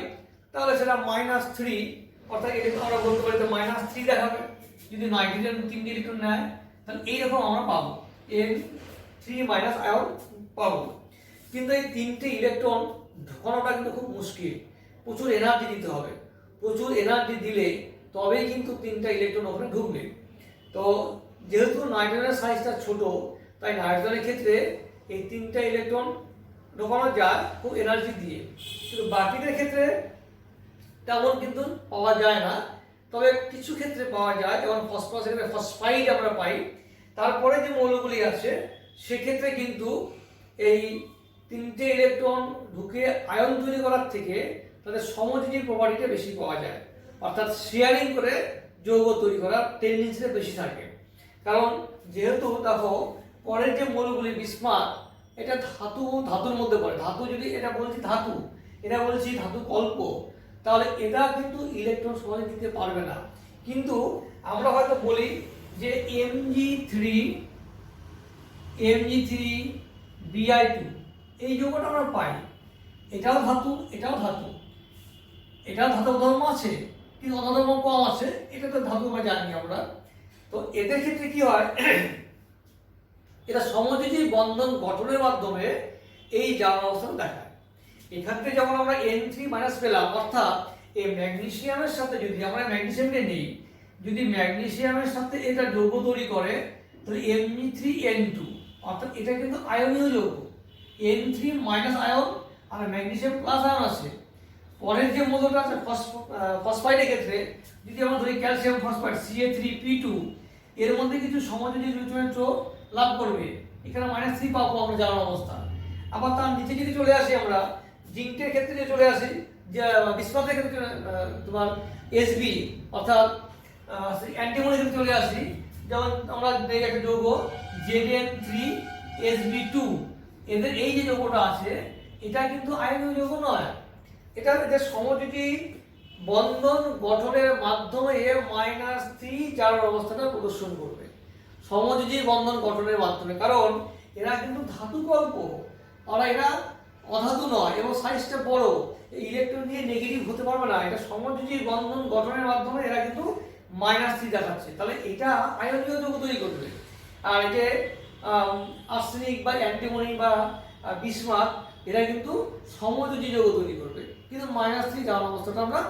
তাহলে সেটা -3, অর্থাৎ এটা আমরা বলতে পারি -3 দেখাবে। যদি নাইট্রোজেন 3টে ইলেকট্রন নেয় তাহলে এইরকম আমরা পাবো N3- আয়ন পাবো। কিন্তু এই 3টে ইলেকট্রন ঢোকানোটা কিন্তু খুব মুশকিল, প্রচুর এনার্জি দিতে হবে। প্রচুর এনার্জি দিলে তবেই কিন্তু 3টা ইলেকট্রন ওখানে ঢুকবে। তো যেহেতু নাইট্রোজেনের সাইজটা ছোট, তাই নাইট্রোজেনের ক্ষেত্রে এই 3টা ইলেকট্রন ঢোকানো যায় খুব এনার্জি দিয়ে, কিন্তু বাকিদের ক্ষেত্রে তেমন কিন্তু পাওয়া যায় না। তবে কিছু ক্ষেত্রে পাওয়া যায়, যেমন ফসফরাসের ফসফাইড আমরা পাই। তারপরে যে মৌলগুলি আছে সেক্ষেত্রে কিন্তু এই 3টে ইলেকট্রন ঢুকে আয়ন তৈরি করার থেকে তাদের সমযোজী প্রপার্টিটা বেশি পাওয়া যায়, অর্থাৎ শেয়ারিং করে যৌগ তৈরি করার টেন্ডেন্সিটা বেশি থাকে। কারণ যেহেতু দেখো পরের যে মৌলগুলি বিসমাথ, এটা ধাতুর মধ্যে পড়ে। ধাতু যদি এটা বলছি ধাতু, এটা বলছি ধাতু কল্প, তাহলে এটা কিন্তু ইলেকট্রন সহজে দিতে পারবে না। কিন্তু আমরা হয়তো বলি যে Mg3Bi2 এই যৌগটা আমরা পাই, এটাও ধাতু, এটাও ধাতু, এটাও ধাতব ধর্ম আছে, কিন্তু অধাতব কম আছে, এটা তো ধাতু আমরা জানি আমরা। তো এদের ক্ষেত্রে কি হয়, এটা সমযোজী বন্ধন গঠনের মাধ্যমে এই জারণ অবস্থা দেখায়। এখান থেকে যখন আমরা N3- পেলাম, অর্থাৎ এই ম্যাগনেসিয়ামের সাথে যদি আমরা ম্যাগনেসিয়ামকে নিই, যদি ম্যাগনেসিয়ামের সাথে এটা যৌগ তৈরি করে তাহলে Mg3N2, অর্থাৎ এটা কিন্তু আয়নীয় যৌগ। N3- আয়ন আর ম্যাগনেসিয়াম প্লাস আয়ন আছে। পরের যে মৌলটা আছে ফসফাইডের ক্ষেত্রে যদি আমরা ধরি ক্যালসিয়াম ফসফাইড Ca3P2, এর মধ্যে কিছু সমযোজী যৌগের লাভ করবে, এখানে -3 পাবো আমরা জারণ অবস্থা। আবার তার নিচে যদি চলে আসি আমরা জিঙ্কের ক্ষেত্রে যে চলে আসি, যে বিসমাথের ক্ষেত্রে তোমার Sb, অর্থাৎ অ্যান্টিমনি ক্ষেত্রে চলে আসি, যেমন আমরা দেখি একটা যৌগ Zn3Sb2, এদের এই যে যৌগটা আছে এটা কিন্তু আয়নীয় যৌগ নয়, এটা এদের সমযোজী বন্ধন গঠনের মাধ্যমে -3 জারণ অবস্থাটা প্রদর্শন করবে, সমযোজী বন্ধন গঠনের মাধ্যমে, কারণ এরা কিন্তু ধাতু কল্প, আর এরা অধাতু নয় এবং সাইজটা বড়, এই ইলেকট্রন দিয়ে নেগেটিভ হতে পারবে না, এটা সমযোজী বন্ধন গঠনের মাধ্যমে এরা কিন্তু -3 দেখাচ্ছে, তাহলে এটা আয়নীয় যৌগ তৈরি করবে। আর এই যে আর্সেনিক বা অ্যান্টিমনি বা বিসমাথ এরা কিন্তু সমযোজী যৌগ তৈরি করবে, কিন্তু -3 জারণ অবস্থাটা আমরা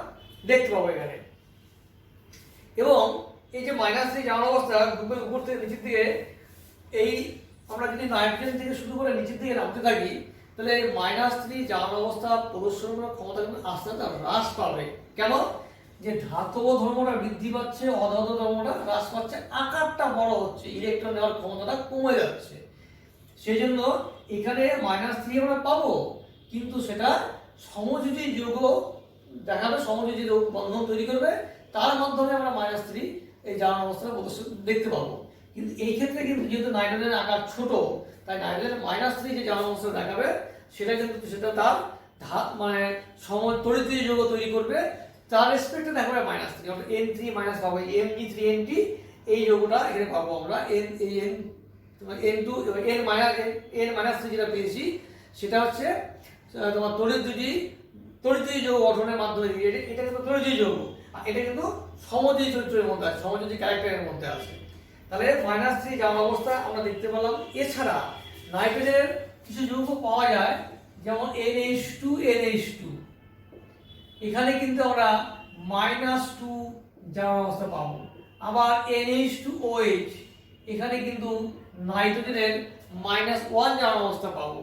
দেখতে পাবো এখানে। এবং এই যে -3 জারণ অবস্থা গ্রুপের উপর থেকে নিচের দিকে, এই আমরা যদি নাইট্রোজেন থেকে শুরু করে নিচের দিকে নামতে থাকি, তাহলে এই -3 জারণ অবস্থা প্রদর্শন করার ক্ষমতা কিন্তু আস্তে আস্তে হ্রাস পাবে। কেন? যে ধাতব ধর্মটা বৃদ্ধি পাচ্ছে, অধাতব ধর্মটা হ্রাস পাচ্ছে, আকারটা বড় হচ্ছে, ইলেকট্রন নেওয়ার ক্ষমতাটা কমে যাচ্ছে, সেই জন্য এখানে -3 আমরা পাবো, কিন্তু সেটা সমযোজী যৌগ দেখাবে, সমযোজী যৌগ বন্ধন তৈরি করবে, তার মাধ্যমে আমরা -3 এই জারণ অবস্থাটা প্রদর্শন দেখতে পাবো। কিন্তু এই ক্ষেত্রে কিন্তু যেহেতু নাইট্রোজেনের আকার ছোট, তাই নাইট্রোজেন -3 যে জারণ অবস্থা দেখাবে সেটা কিন্তু সেটা তার মানে তড়িৎ যৌগ তৈরি করবে, তার রেসপেক্টে দেখাবে -3, অর্থাৎ N3- পাবো, Mg3Nt এই যৌগটা এখানে পাবো আমরা, N2 N-3 যেটা পেয়েছি সেটা হচ্ছে তোমার তড়িৎ যৌগ গঠনের মাধ্যমে, এটা কিন্তু তড়িৎ যৌগ, আর এটা কিন্তু সমযোজী চরিত্রের মধ্যে আছে, সমযোজী ক্যারেক্টারের মধ্যে আছে। তাহলে -3 জারণ অবস্থা আমরা দেখতে পেলাম। এছাড়া নাইট্রোজেনের কিছু যৌগ পাওয়া যায়, যেমন NH2 এখানে কিন্তু আমরা -2 জারণ অবস্থা পাবো। আবার NH2OH এখানে কিন্তু নাইট্রোজেনের -1 জারণ অবস্থা পাবো।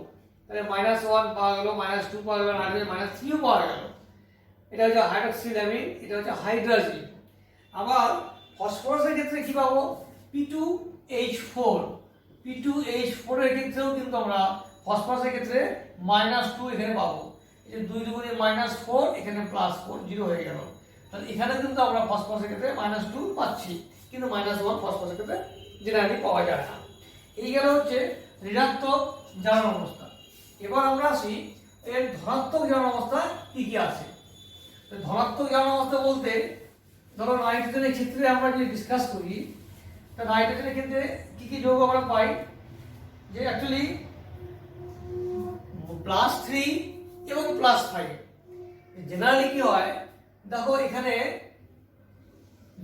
তাহলে -1 পাওয়া গেল, -2 পাওয়া গেল, নাইট্রোজেন -3 পাওয়া গেল। এটা হচ্ছে হাইড্রক্সিলামিন, এটা হচ্ছে হাইড্রাজিন। আবার ফসফরাসের ক্ষেত্রে কি পাবো? P2H4 এর ক্ষেত্রেও কিন্তু আমরা ফসফরাসের ক্ষেত্রে -2 এখানে পাবো। এই যে 2 দুগুণে -4, এখানে +4, 0 হয়ে গেল। তাহলে এখানে কিন্তু আমরা ফসফরাসের ক্ষেত্রে -2 পাচ্ছি, কিন্তু -1 ফসফরাসের ক্ষেত্রে জেনারেলি পাওয়া যায় না। এই গেল হচ্ছে ঋণাত্মক জারণ অবস্থা। এবার আমরা আসি এর ধনাত্মক জারণ অবস্থা কি কি আছে। ধনাত্মক জারণ অবস্থা বলতে, ধরো নাইট্রোজেনের ক্ষেত্রে আমরা যদি ডিসকাস করি, তা নাইট্রোজেনের ক্ষেত্রে কি কি যৌগ আমরা পাই, যে অ্যাকচুয়ালি +3 এবং +5। জেনারেলি কি হয় দেখো, এখানে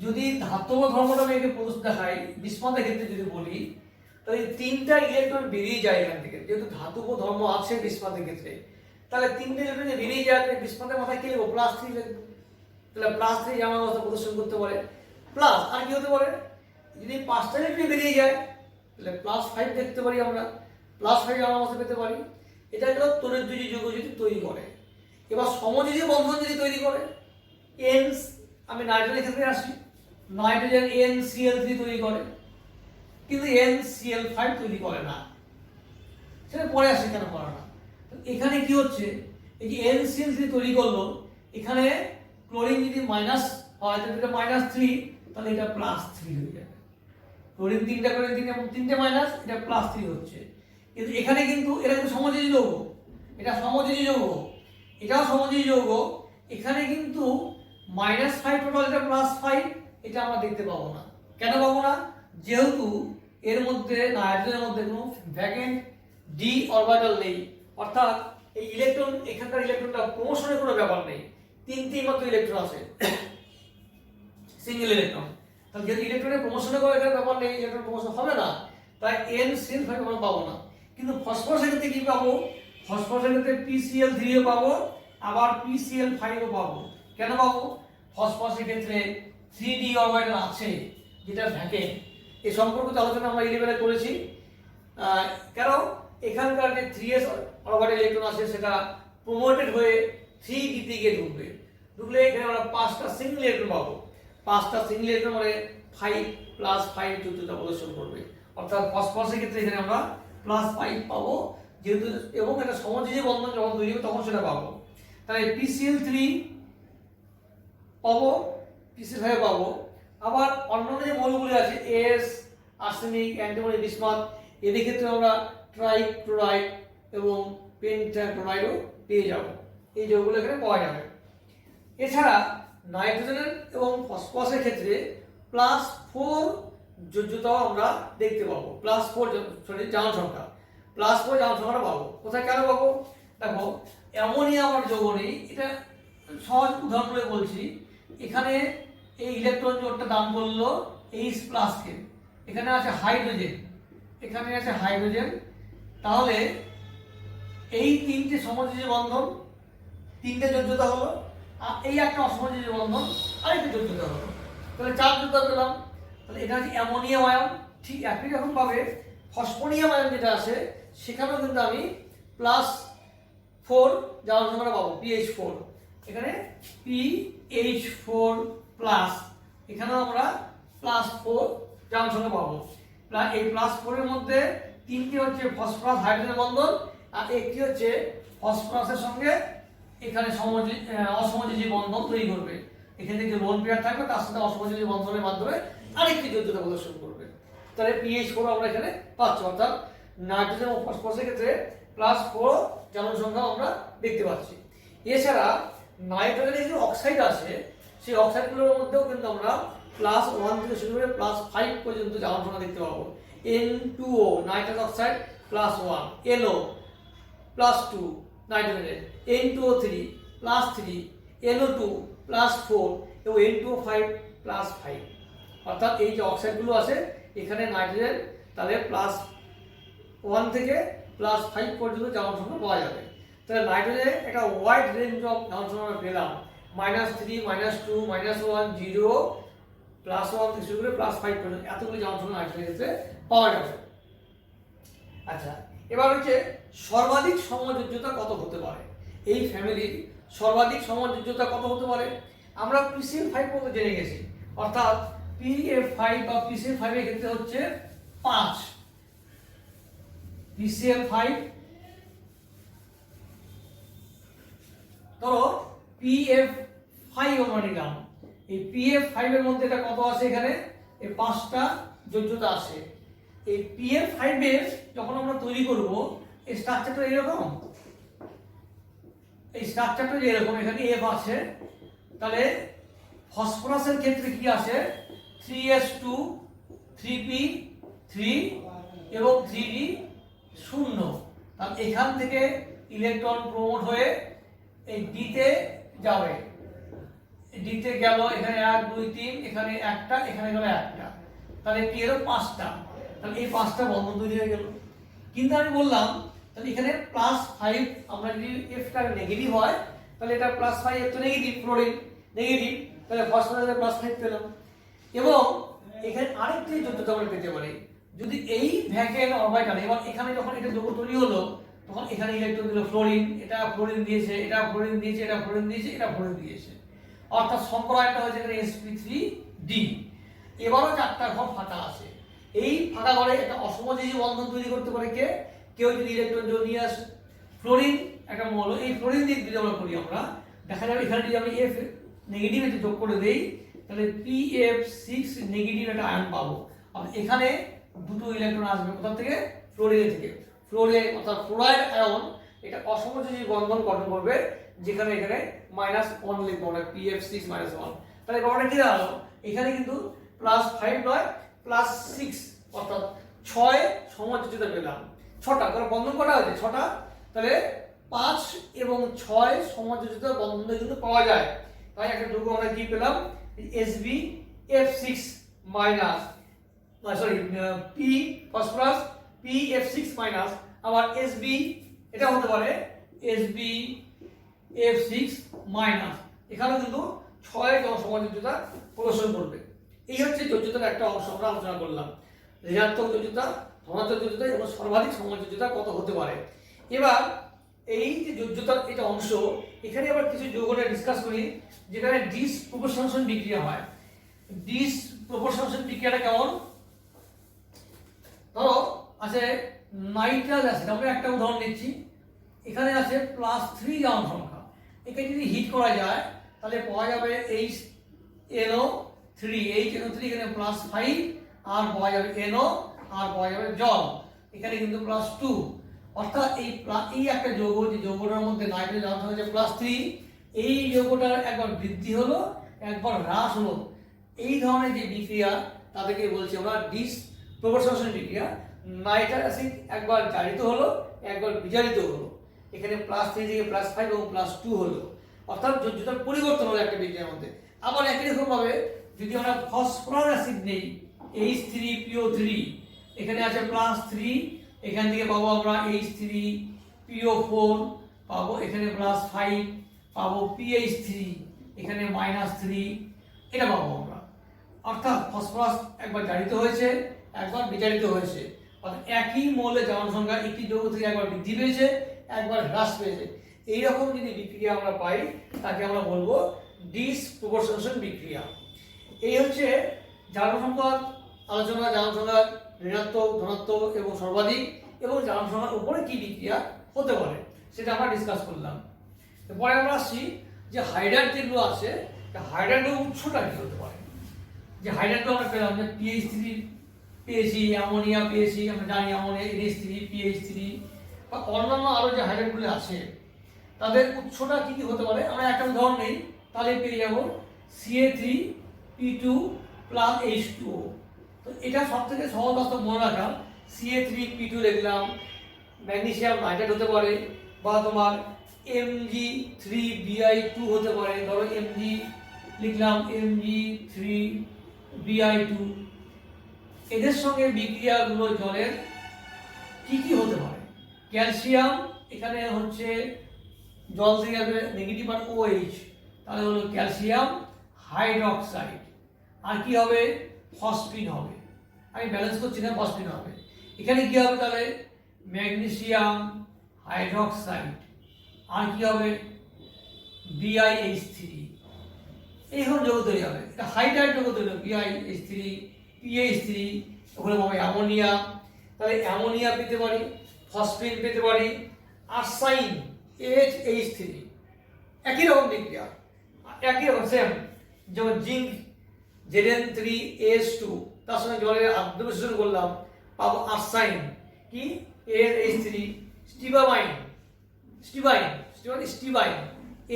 যদি ধাতব ধর্মটা আমি একে প্রদর্শন দেখাই, বিসমাথের ক্ষেত্রে যদি বলি, তাহলে 3টা ইলেকট্রন বেরিয়ে যায় এখান থেকে, যেহেতু ধাতব ধর্ম আছে বিসমাথের ক্ষেত্রে, তাহলে 3টে ইলেকট্রন যে বেরিয়ে যায়, বিসমাথের মাথায় কি লিখবো? +3 লিখবো। তাহলে +3 জারণ অবস্থা প্রদর্শন করতে পারে। প্লাস আর কি হতে পারে, যদি 5টা ইলেকট্রন বেরিয়ে যায় তাহলে +5 দেখতে পারি আমরা, +5 জারণ অবস্থা পেতে পারি। এটা হলো তড়িৎদ্বৈধী যৌগ যদি তৈরি করে। এবার সমযোজী বন্ধন যদি তৈরি করে, আমি নাইট্রোজেনের ক্ষেত্রে আসি, নাইট্রোজেন NCl3 তৈরি করে, কিন্তু NCl5 তৈরি করে না, সেটা পরে আসে কেন করে না। এখানে কি হচ্ছে, এই যে NCl3 তৈরি করলো, এখানে ক্লোরিন যদি মাইনাস হয় তাহলে এটা -3, তাহলে এটা +3 হয়ে যাবে। ক্লোরিন 3টা ক্লোরিন 3 এবং 3টে মাইনাস, এটা +3 হচ্ছে। কিন্তু এখানে কিন্তু এটা কিন্তু সমযোজী যৌগ, এটা সমযোজী যৌগ, এটাও সমযোজী যৌগ, এখানে কিন্তু -5 টোটাল, এটা +5, এটা আমরা দেখতে পাবো না। কেন পাবো না? যেহেতু এর মধ্যে নাইট্রোজেনের মধ্যে কোনো ভ্যাকেন্ট ডি অরবিটাল নেই, অর্থাৎ এই ইলেকট্রন, এখানকার ইলেকট্রনটা প্রমোশনের কোনো ব্যাপার নেই, 3টি মাত্র ইলেকট্রন আছে, সিঙ্গেল ইলেকট্রন। তাহলে যেহেতু ইলেকট্রনের প্রমোশনের কোনো এখানে ব্যাপার নেই, ইলেকট্রন প্রমোশন হবে না, তাই NCl5 আমরা পাবো না। কিন্তু ফসফরাসের ক্ষেত্রে কি পাবো? ফসফরাসের ক্ষেত্রে PCl3 ও পাবো, আবার PCl5 ও পাবো। কেন পাবো? ফসফরাসের ক্ষেত্রে 3d অরবিটাল আছে, যেটা ভ্যাকেন্ট। এই সম্পর্কিত আলোচনা আমরা ইলেভেনে করেছি। কেন এখানকার যে 3s অরবিটাল ইলেকট্রন আছে সেটা প্রমোটেড হয়ে 3d তে গিয়ে ঢুকলে এখানে আমরা 5টা সিঙ্গেল ইলেকট্রন পাবো। 5টা সিঙ্গেল ইলেকট্রন মানে 5 + 5 যৌগটা প্রদর্শন করবে, অর্থাৎ ফসফরাসের ক্ষেত্রে এখানে আমরা +5 পাবো, যেহেতু এবং এটা সমযোজী বন্ধন যখন তৈরি হবে তখন সেটা পাবো। তাহলে PCl3 পাবো, PCl5 পাবো, আবার অন্যান্য যে মৌলগুলি আছে এস, আর্সেনিক, অ্যান্টিমনি, বিসমাথ, এদের ক্ষেত্রে আমরা ট্রাইক্লোরাইড এবং পেন্টাক্লোরাইডও পেয়ে যাব। এই যৌগগুলো এখানে পাওয়া যাবে। এছাড়া নাইট্রোজেনের এবং ফসফরাসের ক্ষেত্রে +4 যোজ্যতাও আমরা দেখতে পাবো। +4 জারণ সংখ্যা, +4 জারণ সংখ্যাটা পাবো। কোথায় কেন পাবো? দেখো, অ্যামোনিয়া আমার যৌগ নেই, এটা সহজ উদাহরণ করে বলছি। এখানে এই ইলেকট্রন জোড়টা দান করলো H+ কে, এখানে আছে হাইড্রোজেন, এখানে আছে হাইড্রোজেন, তাহলে এই তিনটে সমযোজী বন্ধন, তিনটে যোজ্যতা হলো, আর এই একটা অসমযোজী বন্ধন আরেকটা যোজ্যতা হলো, তাহলে 4 যোজ্যতা পেলাম। তাহলে এটা হচ্ছে অ্যামোনিয়াম আয়ন। ঠিক একই রকম ভাবে ফসফোনিয়াম আয়ন যেটা আছে সেখানেও কিন্তু আমি +4 জারণ সংখ্যাটা পাবো, PH4। এখানে PH4+, এখানেও আমরা +4 জারণ সংখ্যা পাবো। এই +4 এর মধ্যে তিনটি হচ্ছে ফসফরাস হাইড্রোজেন বন্ধন, আর একটি হচ্ছে ফসফরাসের সঙ্গে এখানে অসমযোজী বন্ধন তৈরি করবে। এখানে যে লোন পেয়ার থাকবে তার সাথে অসমযোজী বন্ধনের মাধ্যমে আরেকটি যোজ্যতা প্রদর্শন করবে। তাহলে PH4 আমরা এখানে পাচ্ছি, অর্থাৎ নাইট্রোজেন ও ফসফরাসের ক্ষেত্রে +4 জারণ সংখ্যা আমরা দেখতে পাচ্ছি। এছাড়া নাইট্রোজেনের যে অক্সাইড আছে সেই অক্সাইডগুলোর মধ্যেও কিন্তু আমরা +1 থেকে শুরু করে +5 পর্যন্ত জারণ সংখ্যা দেখতে পাবো। N2O নাইট্রাস অক্সাইড +1, NO +2 নাইট্রোজেনের, N2O3 +3, NO2 +4 এবং N2O5 +5। অর্থাৎ এই যে অক্সাইডগুলো আছে এখানে নাইট্রোজেন তাহলে +1 থেকে +5 পর্যন্ত জারণ সংখ্যা পাওয়া যাবে। তাহলে নাইট্রোজেনে একটা ওয়াইড রেঞ্জ অফ জারণ সংখ্যা আমরা পেলাম, -3, -2, -1, 0, +1 থেকে শুরু করে +5 পর্যন্ত এতগুলো জারণ সংখ্যা নাইট্রোজেনের ক্ষেত্রে পাওয়া যাবে। আচ্ছা, এবার হচ্ছে সর্বাধিক সমযোজ্যতা কত হতে পারে, এই ফ্যামিলির সর্বাধিক সমযোজ্যতা কত হতে পারে? আমরা PCl5 পর্যন্ত জেনে গেছি, অর্থাৎ PF5 বা PCl5 এর ক্ষেত্রে হচ্ছে 5। PCl5 ধরো PF5 আমরা নিলাম, এই PF5 এর মধ্যে এটা কত আছে? এখানে এই 5টা যোজ্যতা আছে। এই PF5 এর যখন আমরা তৈরি করব এই স্ট্রাকচারটা এরকম, এই স্ট্রাকচারটা এরকম, এখানে F আছে। তাহলে ফসফরাসের ক্ষেত্রে কি আছে? 3s2, 3p3 এবং 3d 0। তাহলে এখান থেকে ইলেকট্রন প্রমোট হয়ে এই ডিতে যাবে, ডিতে গেল, এখানে 1 2 3, এখানে একটা, এখানে গেল একটা, তাহলে কি হলো? 5টা। তাহলে এই 5টা বন্ধন তৈরি হয়ে গেল। কিন্তু আমি বললাম তাহলে এখানে +5, আমরা যদি F টা নেগেটিভ হয় তাহলে এটা +5, F তো নেগেটিভ, ফ্লোরিন নেগেটিভ, তাহলে ফসফরাসে +5 পেলাম। এবং এখানে আরেকটি যোজ্যতা আমরা পেতে পারি, যদি এই ভ্যাকেন্ট অরবিটাল, এবার এখানে যখন এটা যৌগ তৈরি হলো তখন এখানে ইলেকট্রন দিল ফ্লোরিন, এটা ফ্লোরিন দিয়েছে, এটা ফ্লোরিন দিয়েছে, এটা ফ্লোরিন দিয়েছে, এটা ফ্লোরিন দিয়েছে, অর্থাৎ সম্প্রদায়টা হয়েছে এখানে sp3d। এবারও 4টা ঘর ফাঁকা আছে। এই ফাঁকা ঘরে একটা অসমযোজী বন্ধন তৈরি করতে পারে কে? কেউ যদি ইলেকট্রন যোগ নিয়ে আসে। ফ্লোরিন একটা মৌল, এই ফ্লোরিন দিয়ে যদি আমরা করি, আমরা দেখা যাবে এখানে যদি আমি F নেগেটিভ একটা যোগ করে দেই তাহলে PF6 নেগেটিভ একটা আয়ন পাবো। আর এখানে দুটো ইলেকট্রন আসবে কোথা থেকে? ফ্লোরিন থেকে। ফ্লোরিন অর্থাৎ ফ্লোরাইড আয়ন এটা অসমযোজী বন্ধন গঠন করবে, যেখানে এখানে -1 লিখবো আমরা, PF6 -1। তাহলে গঠনটা কি দাঁড়ালো? এখানে কিন্তু +5 নয় +6, অর্থাৎ 6 সমযোজ্যতা পেলাম। 6টা, কারণ বন্ধন কটা আছে? 6টা। তাহলে 5 এবং 6 সমযোজ্যতা বন্ধন কিন্তু পাওয়া যায়। তাই একটা যৌগ আমরা কি পেলাম? SbF6 minus, sorry, P phosphorus PF6 minus, আবার Sb এটা হতে পারে SbF6 মাইনাস। এখানেও কিন্তু 6 সমযোজ্যতা প্রদর্শন করবে। এই হচ্ছে যোজ্যতার একটা অংশ আমরা আলোচনা করলাম, ঋণাত্মক যোজ্যতা, ধনাত্মক যোজ্যতা এবং সর্বাধিক সমযোজ্যতা কত হতে পারে। এবার এই যে যোজ্যতার এটা অংশ, এখানে আবার কিছু যৌগ নিয়ে ডিসকাস করি যেখানে ডিসপ্রপোর্শন বিক্রিয়া হয়। ডিসপ্রপোর্শন বিক্রিয়াটা কেমন? ধরো আছে নাইট্রাস অ্যাসিড, আমরা একটা উদাহরণ দিচ্ছি। এখানে আছে +3 জারণ সংখ্যা, একে যদি হিট করা যায় তাহলে পাওয়া যাবে HNO 3 HNO3 এখানে +5 আর পাওয়া যাবে NO আর পাওয়া যাবে জল, এখানে কিন্তু +2, অর্থাৎ এই একটা যৌগ, যে যৌগটার মধ্যে নাইট্রোজেন আয়ন হচ্ছে +3, এই যৌগটার একবার বৃদ্ধি হলো একবার হ্রাস হলো, এই ধরনের যে বিক্রিয়া তাদেরকে বলছি আমরা ডিসপ্রপোর্শনাল বিক্রিয়া। নাইট্রিক অ্যাসিড একবার জারিত হলো একবার বিজারিত হলো, এখানে +3 থেকে +5 এবং +2 হলো, অর্থাৎ যোজ্যতার পরিবর্তন হলো একটা বিক্রিয়ার মধ্যে। আবার একই রকম ভাবে যদি আমরা ফসফরাস অ্যাসিড নেই H3PO3, এখানে আছে +3, এখান থেকে পাবো আমরা H3PO4 পাবো, এখানে +5 পাবো PH3, এখানে -3, এটা পাবো আমরা। অর্থাৎ ফসফরাস একবার জারিত হয়েছে একবার বিজারিত হয়েছে, অর্থাৎ একই মৌলের জনসংখ্যা একটি যৌগ থেকে একবার বৃদ্ধি পেয়েছে একবার হ্রাস পেয়েছে। এইরকম যদি বিক্রিয়া আমরা পাই তাকে আমরা বলবো ডিসপ্রপোর্শনাল বিক্রিয়া। এই হচ্ছে জনসংখ্যার আলোচনা, জনসংখ্যার ঋণাত্মক, ধনাত্মক এবং সর্বাধিক এবং জনসংখ্যার উপরে কি বিক্রিয়া হতে পারে সেটা আমরা ডিসকাস করলাম। এরপরে আমরা আসছি যে হাইড্রাইড যেগুলো আছে, হাইড্রাইডের উৎসটা কি হতে পারে। যে হাইড্রাইড আমরা পেলাম যে PH3 পেয়েছি, অ্যামোনিয়া পেয়েছি, আমরা জানি অ্যামোনিয়া NH3 PH3 বা অন্যান্য আরো যে হাইড্রাইডগুলো আছে তাদের উৎসটা কি কি হতে পারে। আমরা একটা উদাহরণ নেই, তাহলে পেয়ে যাব Ca3P2 + H2O। তো এটা সবথেকে সহজ বাস্তব মনে রাখা, Ca3P2 লিখলাম, ম্যাগনেসিয়াম নাইট্রেট হতে পারে, বা তোমার Mg3Bi2 হতে পারে। ধরো Mg লিখলাম, Mg3Bi2, এদের সঙ্গে বিক্রিয়াগুলো জলের কি কি হতে পারে। ক্যালসিয়াম এখানে হচ্ছে জল থেকে যাবে নেগেটিভ আর OH, তাহলে হলো ক্যালসিয়াম হাইড্রক্সাইড। আর কি হবে, ফসফিন হবে, আমি ব্যালেন্স করছি না, ফসফিন হবে। এখানে কি হবে তাহলে, ম্যাগনেসিয়াম হাইড্রক্সাইড, আর কি হবে BiH3, এইরকম যৌগ তৈরি হবে। এটা হাইড্রাইড যৌগ তৈরি হবে, BiH3 PH3, ওখানে পাবে অ্যামোনিয়া, তাহলে অ্যামোনিয়া পেতে পারি, ফসফিন পেতে পারি, আর্সাইন HH3, একই রকম বিক্রিয়া, একই রকম সেম, যেমন জিঙ্ক Zn3H2, তার সঙ্গে জলের আদ্র বিশ্লেষণ করলাম পাবো আর্সাইন কি AH3, স্টিবাইন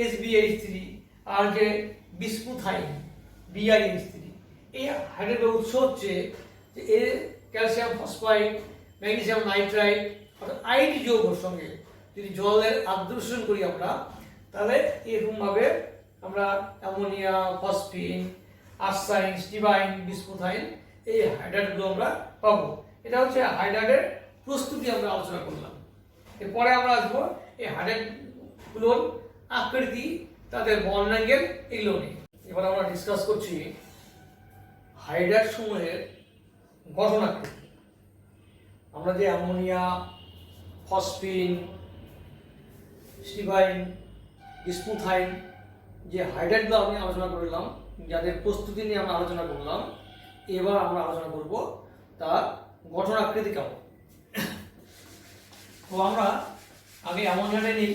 SbH3, আর যে বিসমুথাইন BiH3। এই হাইড্রাইডের উৎস হচ্ছে যে এর ক্যালসিয়াম ফসফাইড, ম্যাগনেসিয়াম নাইট্রাইট, অর্থাৎ আইড যৌগের সঙ্গে যদি জলের আদ্র বিশ্লেষণ করি আমরা, তাহলে এরকমভাবে আমরা অ্যামোনিয়া, ফসফিন, আর্সাইন, স্টিবাইন, বিসমুথাইন, এই হাইড্রাইডগুলো আমরা পাবো। এটা হচ্ছে হাইড্রাইডের প্রস্তুতি আমরা আলোচনা করলাম। এরপরে আমরা আসবো এই হাইড্রাইডগুলোর আকৃতি, তাদের বর্ণ অ্যাঙ্গেল, এগুলো নিয়ে। এবার আমরা ডিসকাস করছি হাইড্রাইড সমূহের গঠন আকৃতি। আমরা যে অ্যামোনিয়া, ফসফিন, স্টিবাইন, বিসমুথাইন যে হাইড্রাইডগুলো আমি আলোচনা করলাম, যাদের প্রস্তুতি নিয়ে আমরা আলোচনা করলাম, এবার আমরা আলোচনা করব তার গঠন আকৃতি কেমন। তো আমরা আগে অ্যামোনিয়াটা নিই।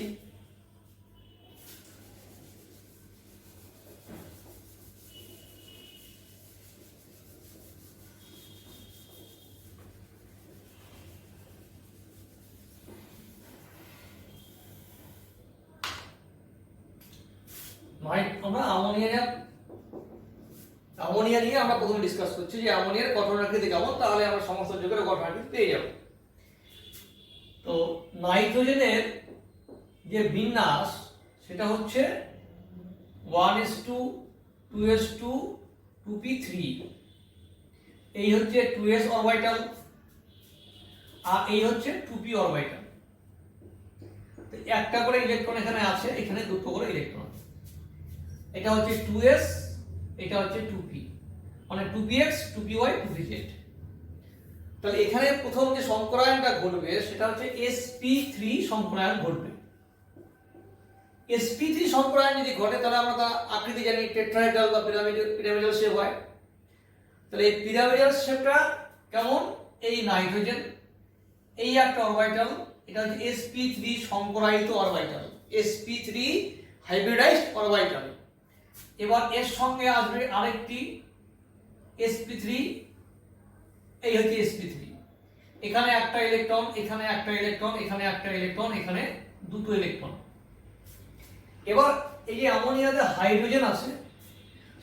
আমরা অ্যামোনিয়া নিয়ে আমরা প্রথমে ডিসকাস করছি যে অ্যামোনিয়ার গঠন আকৃতি কেমন, তাহলে আমরা সমস্ত যৌগের গঠন আকৃতি পেয়ে যাব। তো নাইট্রোজেনের যে বিন্যাস সেটা হচ্ছে 1:2, 2:2, 2p3, এই হচ্ছে 2s অরবিটাল আর এই হচ্ছে 2p অরবিটাল। তো একটা করে ইলেকট্রন এখানে আছে, এখানে দুটো করে ইলেকট্রন। এটা হচ্ছে 2s, এটা হচ্ছে 2p, মানে 2px, 2py, 2pz। তাহলে এখানে প্রথম যে সংকরায়নটা ঘটবে সেটা হচ্ছে sp3 সংকরায়ন ঘটবে। sp3 সংকরায়ন যদি ঘটে তাহলে আমরা তার আকৃতি জানি টেট্রাহেড্রাল বা পিরামিডাল শেপ হয়। তাহলে এই পিরামিডাল শেপটা কেমন, এই নাইট্রোজেন, এই একটা অরবিটাল, এটা হচ্ছে sp3 সংকরায়িত orbital, sp3 hybridised orbital. এবার এর সঙ্গে আসবে আরেকটি sp3, এই হচ্ছে sp3, এখানে একটা ইলেকট্রন, এখানে একটা ইলেকট্রন, এখানে একটা ইলেকট্রন, এখানে দুটো ইলেকট্রন। এবার এই যে অ্যামোনিয়াতে হাইড্রোজেন আছে,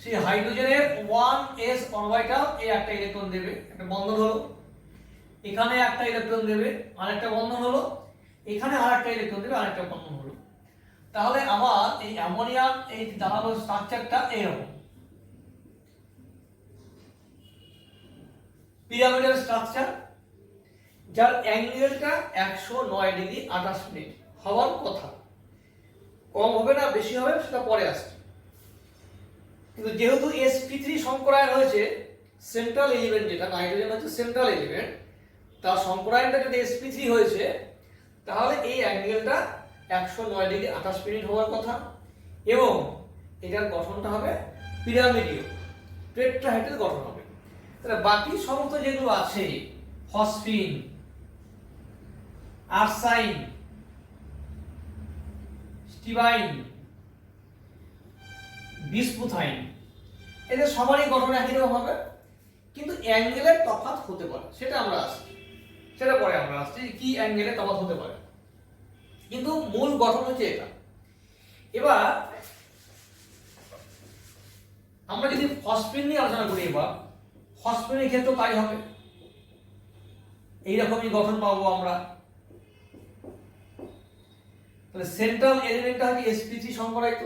সেই হাইড্রোজেনের 1s অরবিটাল এই একটা ইলেকট্রন দেবে, একটা বন্ধন হলো, এখানে একটা ইলেকট্রন দেবে, আরেকটা বন্ধন হলো, এখানে আরেকটা ইলেকট্রন দেবে, আরেকটা বন্ধন হলো। তাহলে আমার এই অ্যামোনিয়ার এই দাঁড়ানো স্ট্রাকচারটা এরকম, পিরামিডাল স্ট্রাকচার, যার অ্যাঙ্গেলটা 109 ডিগ্রি 28 মিনিট হওয়ার কথা। কম হবে না বেশি হবে সেটা পরে আসছে, কিন্তু যেহেতু sp3 সংকরায়ন হয়েছে, সেন্ট্রাল এলিমেন্ট যেটা নাইট্রোজেন হচ্ছে সেন্ট্রাল এলিমেন্ট, তার সংকরায়নটা যদি sp3 হয়েছে, তাহলে এই অ্যাঙ্গেলটা 109 ডিগ্রি 28 মিনিট হওয়ার কথা, এবং এটার গঠনটা হবে পিরামিডীয় টেট্রাহেড্রাল গঠন হবে। তাহলে বাকি সমস্ত যেগুলো আছে, ফসফিন, আর্সাইন, স্টিবাইন, বিসমুথাইন, এদের সবারই গঠন একই রকম হবে, কিন্তু অ্যাঙ্গেলের তফাৎ হতে পারে, সেটা আমরা আসছি, সেটা পরে আমরা আসছি কি অ্যাঙ্গেলের তফাৎ হতে পারে, কিন্তু মূল গঠন হচ্ছে এটা। এবার আমরা যদি ফসফিন নিয়ে আলোচনা করি, এবার ফসফিনের ক্ষেত্রে তাই হবে, এইরকমই গঠন পাবো আমরা। তাহলে সেন্ট্রাল এলিমেন্টটা হবে sp3 সংকরায়িত,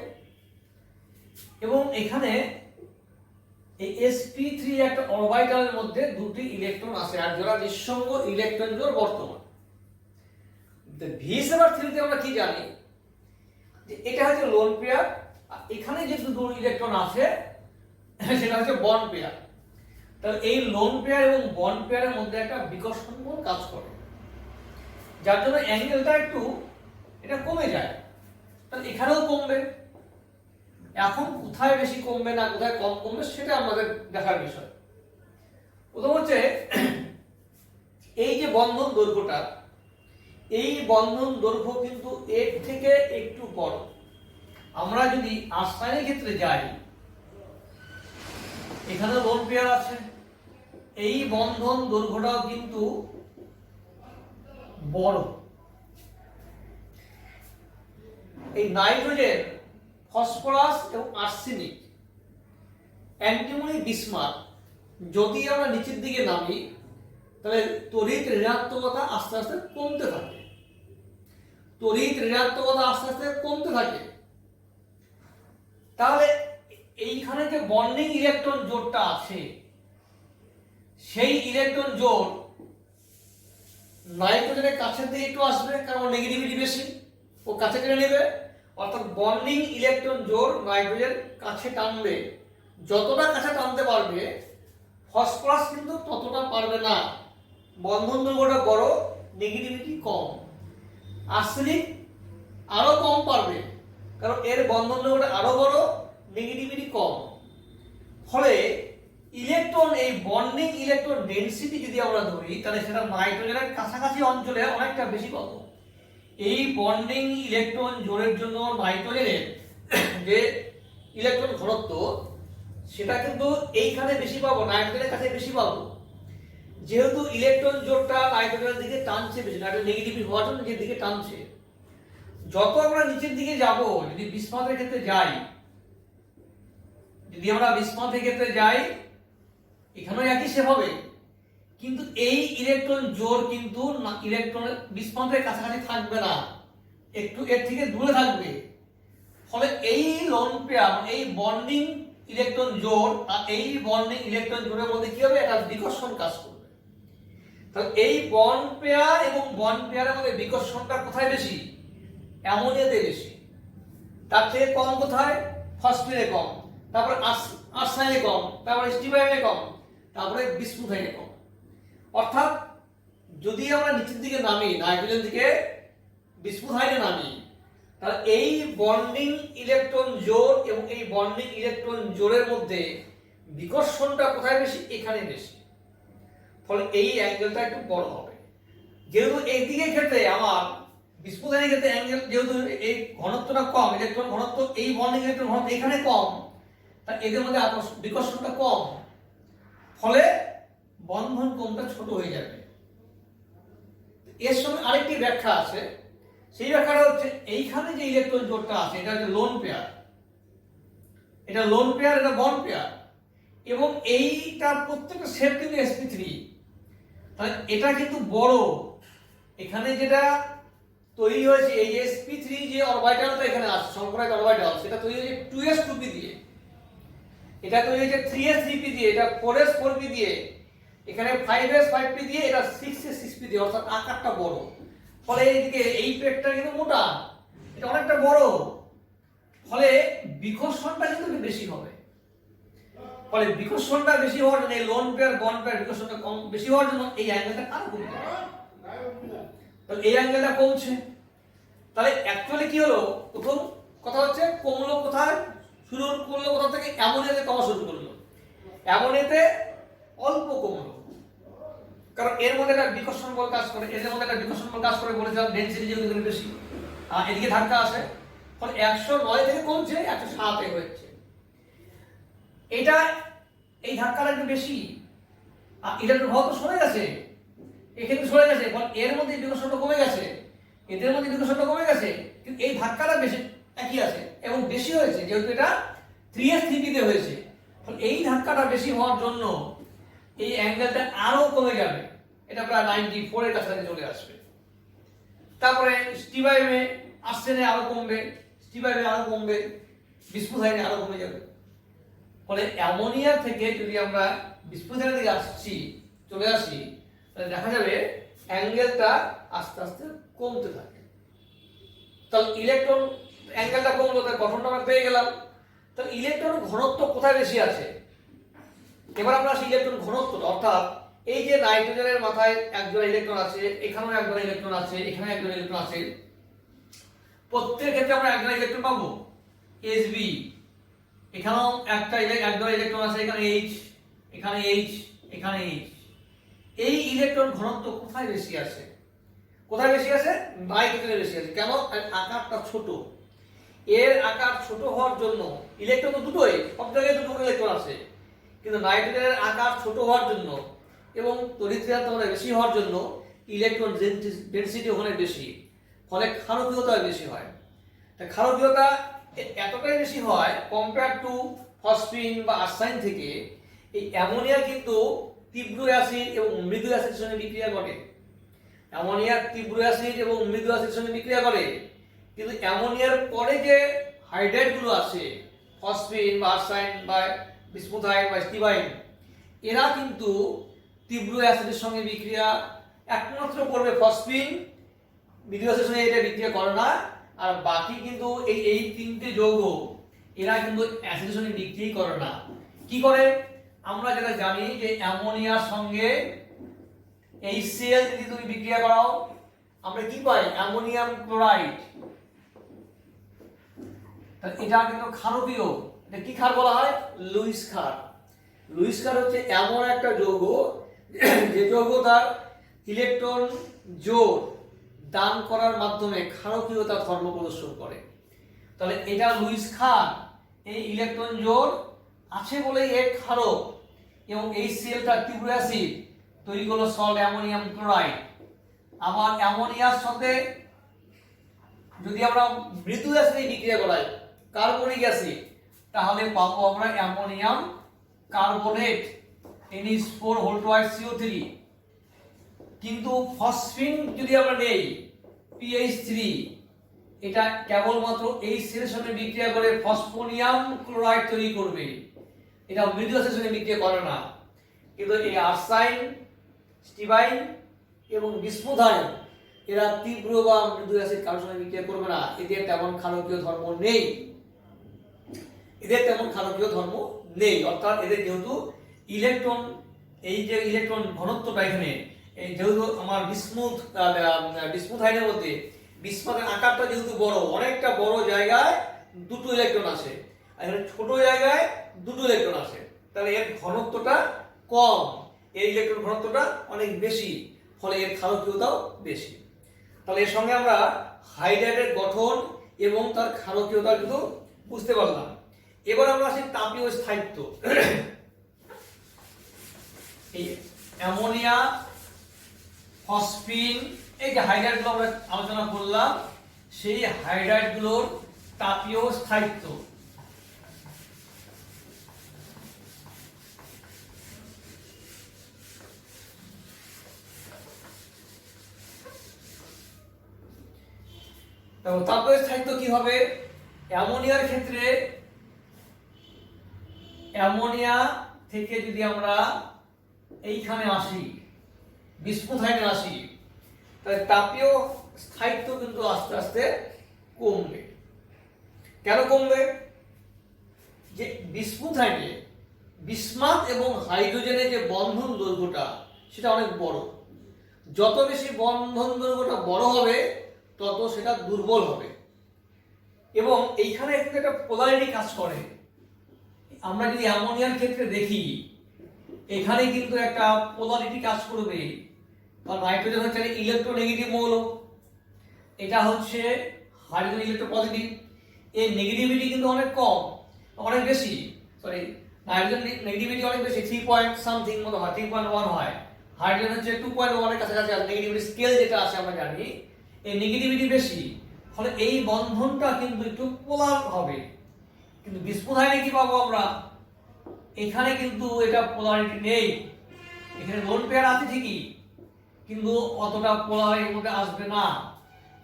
এবং এখানে এই sp3 একটা অরবিটালের মধ্যে দুটি ইলেকট্রন আছে, আর যারা নিঃসঙ্গ ইলেকট্রন জোড় বর্তমান। V3 তে আমরা কি জানি, যে এটা হচ্ছে লোন পেয়ার, আর এখানে যে দুটো ইলেকট্রন আছে সেটা হচ্ছে বন্ড পেয়ার। তাহলে এই লোন পেয়ার এবং বন্ড পেয়ারের মধ্যে একটা বিকর্ষণ বল কাজ করে, যার জন্য অ্যাঙ্গেলটা একটু এটা কমে যায়। তাহলে এখানেও কমবে, এখন কোথায় বেশি কমবে না কোথায় কম কমবে সেটা আমাদের দেখার বিষয়। প্রথম হচ্ছে এই যে বন্ধন দৈর্ঘ্যটা, এই বন্ধন দৈর্ঘ্য কিন্তু এর থেকে একটু বড়। আমরা যদি আর্সাইনের ক্ষেত্রে যাই, এখানে লোন পেয়ার আছে, এই বন্ধন দৈর্ঘ্যটাও কিন্তু বড়। এই নাইট্রোজেন, ফসফরাস এবং আর্সেনিক, অ্যান্টিমনি, বিসমাথ, যদি আমরা নিচের দিকে নামি তাহলে তড়িৎ ঋণাত্মকতা আস্তে আস্তে কমতে থাকে, তড়িৎ ঋণাত্মকতা আস্তে আস্তে কমতে থাকে। তাহলে এইখানে যে বন্ডিং ইলেকট্রন জোড়টা আছে, সেই ইলেকট্রন জোড় নাইট্রোজেনের কাছের দিকে একটু আসবে, কারণ নেগেটিভিটি বেশি, ও কাছে টেনে নেবে, অর্থাৎ বন্ডিং ইলেকট্রন জোড় নাইট্রোজেন কাছে টানবে। যতটা কাছে টানতে পারবে, ফসফরাস কিন্তু ততটা পারবে না, বন্ধন দৈর্ঘ্যটা বড়, নেগেটিভিটি কম। আর্সেনিক আরো কম পারবে, কারণ এর বন্ধন দৈর্ঘ্যটা আরো বড়, নেগেটিভিটি কম। ফলে ইলেকট্রন, এই বন্ডিং ইলেকট্রন ডেনসিটি যদি আমরা ধরি, তাহলে সেটা নাইট্রোজেনের কাছাকাছি অঞ্চলে অনেকটা বেশি পাবো। এই বন্ডিং ইলেকট্রন জোড়ের জন্য নাইট্রোজেনের যে ইলেকট্রন ঘনত্ব, সেটা কিন্তু এইখানে বেশি পাবো, নাইট্রোজেনের কাছে বেশি পাবো। যেহেতু ইলেকট্রন জোড়টা নাইট্রোজেনের দিকে টানছে বেশি, নাইট্রোজেন নেগেটিভ হওয়ার জন্য যে দিকে টানছে, যত আমরা নিচের দিকে যাব, যদি বিসমাথের ক্ষেত্রে যাই, যদি আমরা বিসমাথের ক্ষেত্রে যাই, এখানেও একই সে হবে, কিন্তু এই ইলেকট্রন জোড় কিন্তু ইলেকট্রনের বিসমাথের কাছাকাছি থাকবে না, একটু এর থেকে দূরে থাকবে। ফলে এই লোন পেয়ার, এই বন্ডিং ইলেকট্রন জোড় আর এই বন্ডিং ইলেকট্রন জোড়ের মধ্যে কি হবে, একটা বিকর্ষণ কাজ করবে। তাহলে এই বন্ড পেয়ার এবং বন্ড পেয়ারের মধ্যে বিকর্ষণটা কোথায় বেশি? অ্যামোনিয়াতে বেশি। তার থেকে কম কোথায়? ফসফিনে কম, তারপরে আর্সাইনে কম, তারপরে স্টিবাইনে কম, তারপরে বিসমুথাইনে কম। অর্থাৎ যদি আমরা নিচের দিকে নামি, নাইট্রোজেন থেকে বিসমুথাইনে নামি, তাহলে এই বন্ডিং ইলেকট্রন জোড় এবং এই বন্ডিং ইলেকট্রন জোড়ের মধ্যে বিকর্ষণটা কোথায় বেশি? এখানে বেশি। ফলে এই অ্যাঙ্গেলটা একটু বড় হবে। যেহেতু এই দিকের ক্ষেত্রে আমার বিসমুথাইনের ক্ষেত্রে অ্যাঙ্গেল, যেহেতু এই ঘনত্বটা কম, ইলেকট্রন ঘনত্ব, এই বন্ডিং ইলেকট্রন ঘনত্ব এখানে কম, তা এদের মধ্যে বিকর্ষণটা কম। ফলে বন্ধন কোণটা ছোট হয়ে যাবে। এর সঙ্গে আরেকটি ব্যাখ্যা আছে, সেই ব্যাখ্যাটা হচ্ছে এইখানে যে ইলেকট্রন জোড়টা আছে এটা হচ্ছে লোন পেয়ার, এটা লোন পেয়ার, এটা বন্ড পেয়ার, এবং এইটা প্রত্যেকটা শেপ কিন্তু sp3, তাহলে এটা কিন্তু বড়। এখানে যেটা তৈরি হয়েছে এই যে sp3 যে অরবিটালটা এখানে আছে সংকরাইট অরবিটাল, সেটা তৈরি হয়েছে 2s2p দিয়ে, এটা তৈরি হয়েছে 3s3p দিয়ে, এটা 4s4p দিয়ে, এখানে 5s5p দিয়ে, এটা 6s6p দিয়ে, অর্থাৎ আকারটা বড়। ফলে এইদিকে এই পেটটা কিন্তু মোটা, এটা অনেকটা বড়, ফলে বিকর্ষণটা কিন্তু বেশি হবে। ফলে বিকর্ষণটা বেশি হওয়ার জন্য এই লোন পেয়ার বন্ড পেয়ার বিকর্ষণটা কম বেশি হওয়ার জন্য এই অ্যাঙ্গেলটা আরো কমবে। তাহলে এই অ্যাঙ্গেলটা কমছে, তাহলে অ্যাকচুয়ালি কি হলো, প্রথম কথা হচ্ছে কমলো কোথায়, শুরু করলো কোথা থেকে, অ্যামোনিয়াতে কমা শুরু করলো, অ্যামোনিয়াতে অল্প কমলো, কারণ এর মধ্যে একটা বিকর্ষণ বল কাজ করে, এর মধ্যে একটা বিকর্ষণ বল কাজ করে, বলেছিলাম ডেনসিটি যেহেতু এখানে বেশি, আর এদিকে ধাক্কা আসে, ফলে 109 থেকে কমছে 107 এ হচ্ছে। এটা এই ধাক্কাটা একটু বেশি, আর এটা তো ভর তো সরে গেছে, এখানে সরে গেছে, ফলে এর মধ্যে বিকর্ষণটা কমে গেছে, এদের মধ্যে বিকর্ষণটা কমে গেছে, কিন্তু এই ধাক্কাটা বেশি একই আছে এবং বেশি হয়েছে, যেহেতু এটা 3s3p তে হয়েছে, ফলে এই ধাক্কাটা বেশি হওয়ার জন্য এই অ্যাঙ্গেলটা আরো কমে যাবে, এটা প্রায় 94 এর কাছাকাছি চলে আসবে। তারপরে স্টিবাইমে আর্সেনে আরো কমবে, স্টিবাইমে আরো কমবে, বিস্মুথাইনে আরো কমে যাবে। ফলে অ্যামোনিয়া থেকে যদি আমরা বিস্মুথাইনের দিকে চলে আসি, তাহলে দেখা যাবে অ্যাঙ্গেলটা আস্তে আস্তে কমতে থাকে। তাহলে ইলেকট্রন অ্যাঙ্গেলটা কমলো, তার গঠনটা আমরা পেয়ে গেলাম। তাহলে ইলেকট্রন ঘনত্ব কোথায় বেশি আছে, এবার আমরা আসি ইলেকট্রন ঘনত্ব, অর্থাৎ এই যে নাইট্রোজেনের মাথায় একজোড়া ইলেকট্রন আছে, এখানেও একজোড়া ইলেকট্রন আছে, এখানে একজোড়া ইলেকট্রন আছে, প্রত্যেক ক্ষেত্রে আমরা একজোড়া ইলেকট্রন পাবো Sb, এখানেও একজোড়া ইলেকট্রন আছে, এখানে H, এখানে H, এখানে H। এই ইলেকট্রন ঘনত্ব কোথায় বেশি আছে, কোথায় বেশি আছে, নাইট্রোজেনে বেশি আছে। কেন? আকারটা ছোট, এর আকার ছোট হওয়ার জন্য, ইলেকট্রন তো দুটোই, সব জায়গায় দুটো ইলেকট্রন আছে, কিন্তু নাইট্রোজেনের আকার ছোট হওয়ার জন্য এবং তড়িৎক্রিয়াটা বেশি হওয়ার জন্য ইলেকট্রন ডেনসিটি ওখানে বেশি, ফলে ক্ষারকীয়তা বেশি হয়। তাই ক্ষারকীয়তা এতটাই বেশি হয় কম্পেয়ার টু ফসফিন বা আর্সাইন থেকে, এই অ্যামোনিয়া কিন্তু তীব্র অ্যাসিড এবং মৃদু অ্যাসিডের সঙ্গে বিক্রিয়া করে, অ্যামোনিয়া তীব্র অ্যাসিড এবং মৃদু অ্যাসিডের সঙ্গে বিক্রিয়া করে, কিন্তু অ্যামোনিয়ার পরে যে হাইড্রাইডগুলো আছে, ফসফিন বা আর্সাইন বা বিস্মুথাইন বা স্টিবাইন, এরা কিন্তু তীব্র অ্যাসিডের সঙ্গে বিক্রিয়া একমাত্র করবে ফসফিন, মৃদু অ্যাসিডের সঙ্গে এটা বিক্রিয়া করে না, আর বাকি কিন্তু এই তিনটে যৌগ এরা কিন্তু অ্যাসিডের সঙ্গে বিক্রিয়া করে না। কি করে? আমরা যেটা জানি যে অ্যামোনিয়ার সঙ্গে HCl যদি তুমি বিক্রিয়া করাও, আমরা কি পাই? Ammonium chloride. তাহলে এটা কিন্তু ক্ষারকীয়, এটা কি ক্ষার বলা হয়? লুইস ক্ষার। লুইস ক্ষার হচ্ছে এমন একটা যৌগ যে যৌগ তার ইলেকট্রন জোড় দান করার মাধ্যমে ক্ষারকীয়তা ধর্ম প্রদর্শন করে। তাহলে এটা লুইস ক্ষার, এই ইলেকট্রন জোড় আছে বলেই এর ক্ষারক, এবং এই সেলটা তীব্র অ্যাসিড তৈরি করলো সল্ট অ্যামোনিয়াম ক্লোরাইড। আবার অ্যামোনিয়ার সাথে যদি আমরা মৃদু অ্যাসিড বিক্রিয়া করাই, কার্বনিক অ্যাসিড, তাহলে পাবো আমরা অ্যামোনিয়াম কার্বনেট NH4CO3। কিন্তু ফসফিন যদি আমরা নেই PH3, এটা কেবলমাত্র এই সেলের সঙ্গে বিক্রিয়া করে ফসফোনিয়াম ক্লোরাইড তৈরি করবে, এটা মৃদু অ্যাসিডের সঙ্গে বিক্রিয়া করে না। কিন্তু এই আর্সাইন, স্টিবাইন এবং বিস্মুথাইন এরা তীব্র বা মৃদু অ্যাসিড কারোর সঙ্গে বিক্রিয়া করবে না, এদের তেমন ক্ষারকীয় ধর্ম নেই, এদের তেমন ক্ষারকীয় ধর্ম নেই। অর্থাৎ এদের যেহেতু ইলেকট্রন, এই যে ইলেকট্রন ঘনত্বটা এখানে, এই যেহেতু আমার বিস্মুথাইনের মধ্যে বিস্মুথের আকারটা যেহেতু বড়, অনেকটা বড় জায়গায় দুটো ইলেকট্রন আছে, আর এখানে ছোট জায়গায় দুটো ইলেকট্রন আছে, তাহলে এর ঘনত্বটা কম, এর ইলেকট্রন ঘনত্বটা অনেক বেশি, ফলে এর ক্ষারকীয়তাও বেশি। তাহলে এর সঙ্গে আমরা হাইড্রাইডের গঠন এবং তার ক্ষারকীয়তা কিন্তু বুঝতে পারলাম। এবার আমরা আসি তাপীয় স্থায়িত্ব। এই অ্যামোনিয়া, ফসফিন, এই যে হাইড্রাইডগুলো আমরা আলোচনা করলাম, সেই হাইড্রাইডগুলোর তাপীয় স্থায়িত্ব। তাপীয় স্থায়িত্ব কি হবে? অ্যামোনিয়ার ক্ষেত্রে অ্যামোনিয়া থেকে যদি আমরা এইখানে আসি, বিস্মুথাইনে আসি, তাহলে তাপীয় স্থায়িত্ব কিন্তু আস্তে আস্তে কমবে। কেন কমবে? যে বিস্মুথাইনে বিসমাথ এবং হাইড্রোজেনের যে বন্ধন দৈর্ঘ্যটা সেটা অনেক বড়। যত বেশি বন্ধন দৈর্ঘ্যটা বড় হবে তত সেটা দুর্বল হবে। এবং এইখানে একটা পোলারিটি কাজ করে। আমরা যদি অ্যামোনিয়ার ক্ষেত্রে দেখি, এখানে কিন্তু একটা পোলারিটি কাজ করবে। নাইট্রোজেন হচ্ছে ইলেকট্রোনেগেটিভ মৌল, এটা হচ্ছে হাইড্রোজেন ইলেকট্রোপজিটিভ। এর নেগেটিভিটি কিন্তু অনেক কম, অনেক বেশি, সরি নাইট্রোজেন নেগেটিভিটি অনেক বেশি, 3 মতো হয়, 3.1 হয়। হাইড্রোজেন হচ্ছে 2.1 এর কাছাকাছি আছে। নেগেটিভিটি স্কেল যেটা আছে আমরা জানি, এই নেগেটিভিটি বেশি, ফলে এই বন্ধনটা কিন্তু একটু পোলার হবে। কিন্তু বিস্মুথাইনে কি পাবো আমরা? এখানে কিন্তু এটা পোলারিটি নেই। এখানে লোন পেয়ার আছে ঠিকই, কিন্তু অতটা পোলারিটির মধ্যে আসবে না।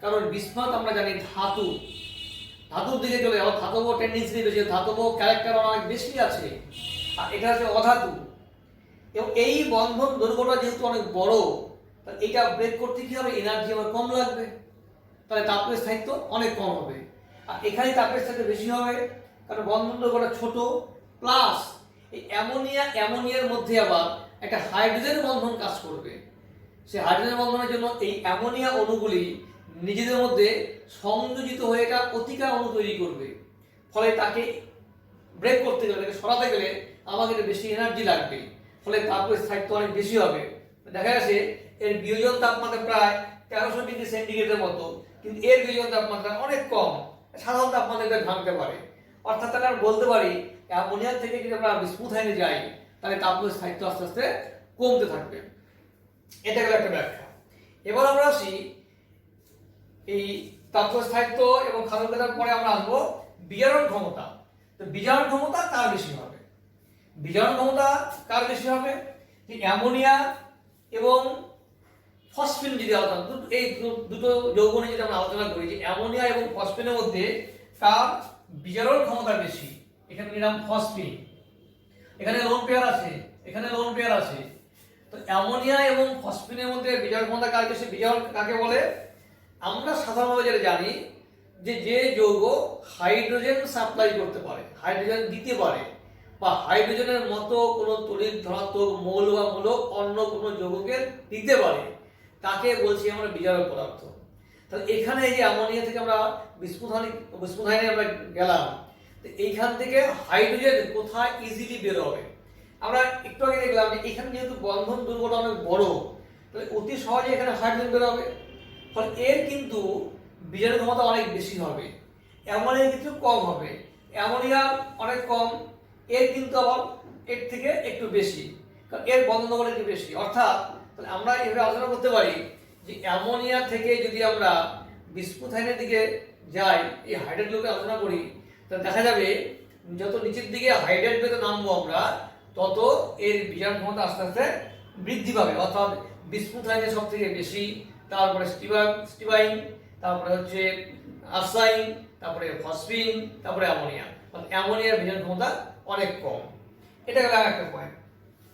কারণ বিস্মাথ আমরা জানি ধাতু, ধাতুর দিকে চলে যাওয়া, ধাতব টেন্ডেন্সি বেশি, ধাতব ক্যারেক্টার অনেক বেশি আছে। আর এটা হচ্ছে অধাতু। এবং এই বন্ধন দৈর্ঘ্যটা যেহেতু অনেক বড়, তাহলে এটা ব্রেক করতে কি হবে? এনার্জি আমার কম লাগবে, তাহলে তাপীয় স্থায়িত্ব অনেক কম হবে। আর এখানে তাপীয় স্থায়িত্ব বেশি হবে কারণ বন্ধন দৈর্ঘ্যটা ছোট, প্লাস এই অ্যামোনিয়ার মধ্যে আবার একটা হাইড্রোজেন বন্ধন কাজ করবে। সেই হাইড্রোজেন বন্ধনের জন্য এই অ্যামোনিয়া অণুগুলি নিজেদের মধ্যে সংযোজিত হয়ে এটা অতিকার অণু তৈরি করবে। ফলে তাকে ব্রেক করতে গেলে, তাকে সরাতে গেলে আমাকে বেশি এনার্জি লাগবে। ফলে তাপীয় স্থায়িত্ব অনেক বেশি হবে। দেখা গেছে এর বিয়োজন তাপমাত্রা প্রায় 1300 ডিগ্রি সেন্টিগ্রেডের মতো, কিন্তু এর বিয়োজন তাপমাত্রা অনেক কম, সাধারণ তাপমাত্রায় ভাঙতে পারে। অর্থাৎ তাহলে আমরা বলতে পারি অ্যামোনিয়া থেকে যদি আমরা বিস্মুথাইনে যাই, তাহলে তাপীয় স্থায়িত্ব আস্তে আস্তে কমতে থাকবে। এটা গেল একটা ব্যাখ্যা। এবার আমরা আসি এই তাপীয় স্থায়িত্ব এবং খাদ্যের পরে আমরা আসবো বিজারণ ক্ষমতা। তো বিজারণ ক্ষমতা কার বেশি হবে? বিজারণ ক্ষমতা কার বেশি হবে? যে অ্যামোনিয়া এবং ফসফিন যদি আলোচনা, এই দুটো যৌগ নিয়ে যদি আমরা আলোচনা করি যে অ্যামোনিয়া এবং ফসফিনের মধ্যে কার বিজারণ ক্ষমতা বেশি, এখানে নিলাম ফসফিন, এখানে লোন পেয়ার আছে, এখানে লোন পেয়ার আছে। তো অ্যামোনিয়া এবং ফসফিনের মধ্যে বিজারণ ক্ষমতা কার বেশি? বিজারণ কাকে বলে? আমরা সাধারণভাবে যেটা জানি যে যে যৌগ হাইড্রোজেন সাপ্লাই করতে পারে, হাইড্রোজেন দিতে পারে, বা হাইড্রোজেনের মতো কোনো তড়িৎ ধনাত্মক মৌল বা মূলক অন্য কোনো যৌগকে দিতে পারে, তাকে বলছি আমরা বিজারক পদার্থ। তাহলে এখানে এই যে অ্যামোনিয়া থেকে আমরা বিস্মুথাইনে আমরা গেলাম, তো এইখান থেকে হাইড্রোজেন কোথায় ইজিলি বের হবে? আমরা একটু আগে দেখলাম যে এখানে যেহেতু বন্ধন দৈর্ঘ্যটা অনেক বড়, তাহলে অতি সহজে এখানে হাইড্রোজেন বের হবে। ফলে এর কিন্তু বিজারণ ক্ষমতা অনেক বেশি হবে, অ্যামোনিয়ার কিন্তু কম হবে। অ্যামোনিয়া অনেক কম, এর কিন্তু আবার এর থেকে একটু বেশি, কারণ এর বন্ধন দৈর্ঘ্য একটু বেশি। অর্থাৎ তাহলে আমরা এভাবে আলোচনা করতে পারি যে অ্যামোনিয়া থেকে যদি আমরা বিস্মুথাইনের দিকে যাই, এই হাইড্রাইডগুলোকে আলোচনা করি, তাহলে দেখা যাবে যত নিচের দিকে হাইড্রাইড পেতে নামবো আমরা, তত এর বিজারণ ক্ষমতা আস্তে আস্তে বৃদ্ধি পাবে। অর্থাৎ বিস্মুথাইনের সব থেকে বেশি, তারপরে স্টিবাইন, তারপরে হচ্ছে আর্সাইন, তারপরে ফসফিন, তারপরে অ্যামোনিয়া। অ্যামোনিয়ার বিজারণ ক্ষমতা অনেক কম। এটা গেল একটা পয়েন্ট।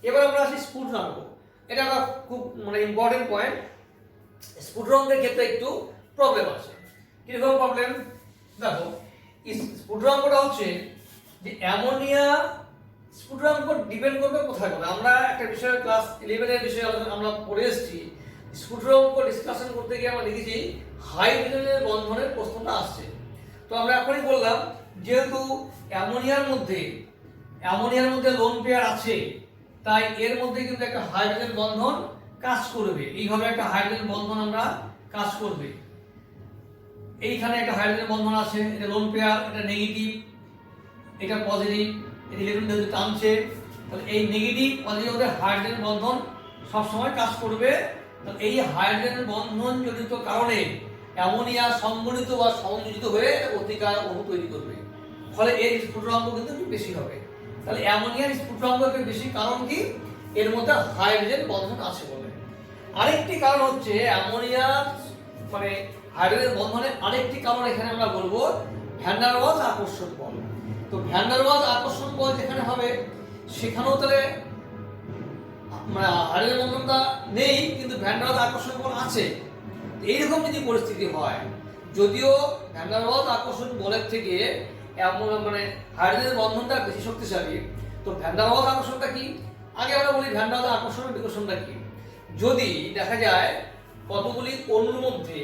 এবার আমরা আসি স্ফুটনাঙ্ক। এটা একটা খুব ইম্পর্টেন্ট পয়েন্ট। স্ফুটনাঙ্কের ক্ষেত্রে একটু প্রবলেম আছে। কিরকম প্রবলেম? দেখো, স্ফুটনাঙ্কটা হচ্ছে যে অ্যামোনিয়া, স্ফুটনাঙ্ক ডিপেন্ড করবে কোথায় করবে। আমরা একটা বিষয় ক্লাস 11 এর বিষয়ে আমরা পড়ে এসেছি, স্ফুটনাঙ্ক ডিসকাশন করতে গিয়ে আমরা দেখেছি হাইড্রোজেনের বন্ধনের প্রশ্নটা আসছে। তো আমরা এখনই বললাম যেহেতু অ্যামোনিয়ার মধ্যে লোন পেয়ার আছে, তাই এর মধ্যে কিন্তু একটা হাইড্রোজেন বন্ধন কাজ করবে। এইভাবে একটা হাইড্রোজেন বন্ধন আমরা কাজ করবে। এইখানে একটা হাইড্রোজেন বন্ধন আছে, এটা লোন পেয়ার, এটা নেগেটিভ, এটা পজিটিভ, এটা ইলেকট্রন যেহেতু টানছে, তাহলে এই নেগেটিভ পজিটিভ মধ্যে হাইড্রোজেন বন্ধন সবসময় কাজ করবে। এই হাইড্রোজেন বন্ধন জনিত কারণে অ্যামোনিয়া সংগঠিত বা সংযোজিত হয়ে অতিকায় অণু তৈরি করবে, ফলে এর স্ফুটনাঙ্ক কিন্তু একটু বেশি হবে। তাহলে অ্যামোনিয়ার স্ফুটনাঙ্ক একটু বেশি, কারণ কি? এর মধ্যে হাইড্রোজেন বন্ধন আছে বলে। আরেকটি কারণ হচ্ছে অ্যামোনিয়া মানে হাইড্রোজেন বন্ধনের আরেকটি কারণ এখানে আমরা বলবো ভ্যান ডার ওয়ালস আকর্ষণ বল। তো ভ্যান ডার ওয়ালস আকর্ষণ বল যেখানে হবে সেখানেও তাহলে মানে হাইড্রোজেন বন্ধনটা নেই, কিন্তু ভ্যান ডার ওয়ালস আকর্ষণ বল আছে। এইরকম যদি পরিস্থিতি হয়, যদিও ভ্যান ডার ওয়ালস আকর্ষণ বলের থেকে মানে হাইড্রোজেন বন্ধনটা বেশি শক্তিশালী, তো ভ্যান ডার ওয়ালস আকর্ষণটা কি? আগে আমরা বলি ভ্যান ডার ওয়ালস আকর্ষণ বিকর্ষণটা কি। যদি দেখা যায় কতগুলি অণুর মধ্যে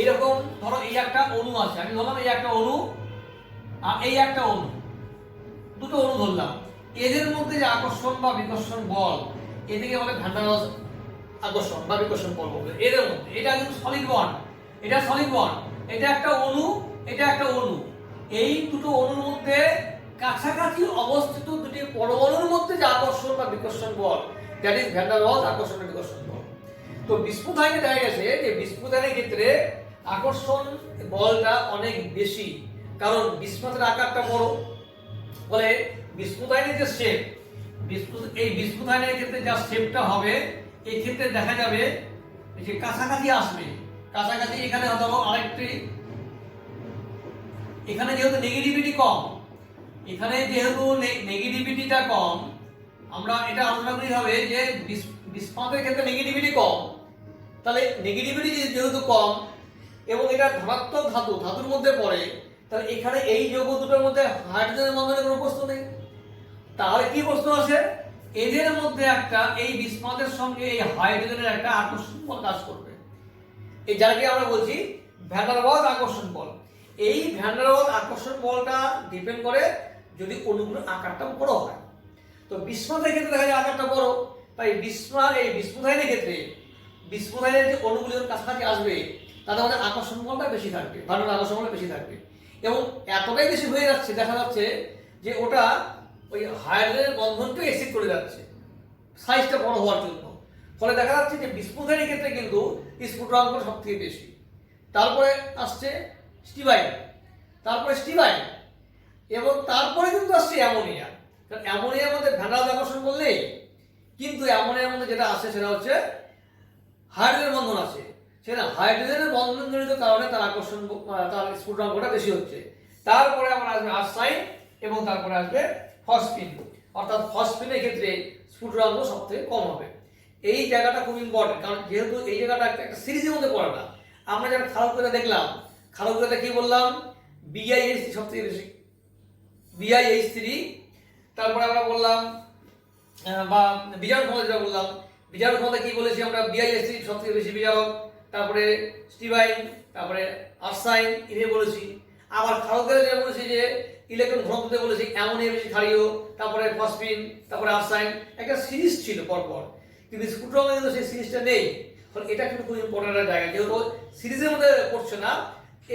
এইরকম, ধরো এই একটা অণু আছে, আমি ধরলাম এই একটা অণু আর এই একটা অণু, দুটো অণু ধরলাম, এদের মধ্যে যে আকর্ষণ বা বিকর্ষণ বল এদিকে বলে ভ্যান ডার ওয়ালস আকর্ষণ বা বিকর্ষণ বল বলবে। এদের মধ্যে এটা কিন্তু সলিড বন্ড, এটা সলিড বন্ড, এটা একটা অণু, এটা একটা অণু, এই দুটো অণুর মধ্যে কাছাকাছি অবস্থিত দুটি পরমাণুর মধ্যে যে আকর্ষণ বা বিকর্ষণ বল, that is van der Waals আকর্ষণ বা বিকর্ষণ বল। তো বিস্মুথ আয়নে দেখা গেছে যে বিস্মুথ আয়নের ক্ষেত্রে আকর্ষণ বলটা অনেক বেশি, কারণ বিস্মুথের আকারটা বড়। বলে বিস্মুথ আয়নের যে শেপ, এই বিস্মুথ আয়নের ক্ষেত্রে যা শেপটা হবে এই ক্ষেত্রে দেখা যাবে যে কাছাকাছি আসবে, কাছাকাছি। এখানে ধরো আরেকটি, এখানে যেহেতু নেগেটিভিটি কম, এখানে যেহেতু নেগেটিভিটিটা কম, আমরা এটা আলোচনা করি হবে যে বিস্মুথের ক্ষেত্রে নেগেটিভিটি কম, তাহলে নেগেটিভিটি যেহেতু কম এবং এটা ধনাত্মক ধাতু, ধাতুর মধ্যে পড়ে, তাহলে এখানে এই যৌগ দুটোর মধ্যে হাইড্রোজেন বন্ধনের কোনো প্রশ্ন নেই। তাহলে কি প্রশ্ন আছে? এদের মধ্যে একটা এই বিস্মুথের সঙ্গে এই হাইড্রোজেনের একটা আকর্ষণ বল কাজ করবে, এই যাকে আমরা বলছি ভ্যান ডার ওয়ালস আকর্ষণ বল। এই ভ্যান ডার ওয়ালস আকর্ষণ বলটা ডিপেন্ড করে যদি অণুগুলোর আকারটা বড় হয়। তো বিস্মুথের ক্ষেত্রে দেখা যায় আকারটা বড়, তাই এই বিস্মুথ আয়নের ক্ষেত্রে বিস্মুথ আয়নের যে অণুগুলো কাছাকাছি আসবে তাদের মধ্যে আকর্ষণ বলটা বেশি থাকবে, ভ্যান ডার ওয়ালস আকর্ষণ বলটা বেশি থাকবে, এবং এতটাই বেশি হয়ে যাচ্ছে দেখা যাচ্ছে যে ওটা ওই হাইড্রোজেন বন্ধনকে এক্সিড করে যাচ্ছে সাইজটা বড় হওয়ার জন্য। ফলে দেখা যাচ্ছে যে বিস্মুথ আয়নের ক্ষেত্রে কিন্তু স্ফুটনাঙ্ক সবথেকে বেশি। তারপরে আসছে স্টিবাইন, তারপরে স্টিবাইন, এবং তারপরে কিন্তু আসছে অ্যামোনিয়া। কারণ অ্যামোনিয়ার মধ্যে ভ্যান ডার ওয়ালস আকর্ষণ বললেই কিন্তু অ্যামোনিয়ার মধ্যে যেটা আসে সেটা হচ্ছে হাইড্রোজেন বন্ধন আছে, সেটা হাইড্রোজেনের বন্ধনজনিত কারণে তার আকর্ষণ, তার স্ফুটনাঙ্কটা বেশি হচ্ছে। তারপরে আমরা আসবে আর্সাইন এবং তারপরে আসবে ফসফিন, অর্থাৎ ফসফিনের ক্ষেত্রে স্ফুটনাঙ্ক সবথেকে কম হবে। এই জায়গাটা খুব ইম্পর্টেন্ট, কারণ যেহেতু এই জায়গাটা একটা সিরিজের মধ্যে পড়ে না। আমরা যারা খালকুলেটা দেখলাম, খালকুলেটা কি বললাম? BiH3 সবথেকে বেশি, BiH3। তারপরে আমরা বললাম বা বিজারক ক্ষমতা যেটা বললাম, বিজারক ক্ষমতা কি বলেছি আমরা? BiH3 সবথেকে বেশি বিজারক। তারপরে স্টিবাইন, তারপরে আর্সাইন, এদের বলেছি। আবার ক্ষারকদের যেটা বলেছি যে ইলেকট্রন ঘনত্বতে বলেছি অ্যামোনিয়া বেশি ক্ষারীয়, তারপরে ফসফিন, তারপরে আর্সাইন, একটা সিরিজ ছিল পরপর, কিন্তু স্ফুটনাঙ্কে কিন্তু সেই সিরিজটা নেই। ফলে এটা কিন্তু খুব ইম্পর্টেন্ট একটা জায়গা, যেহেতু সিরিজের মধ্যে পড়ছে না,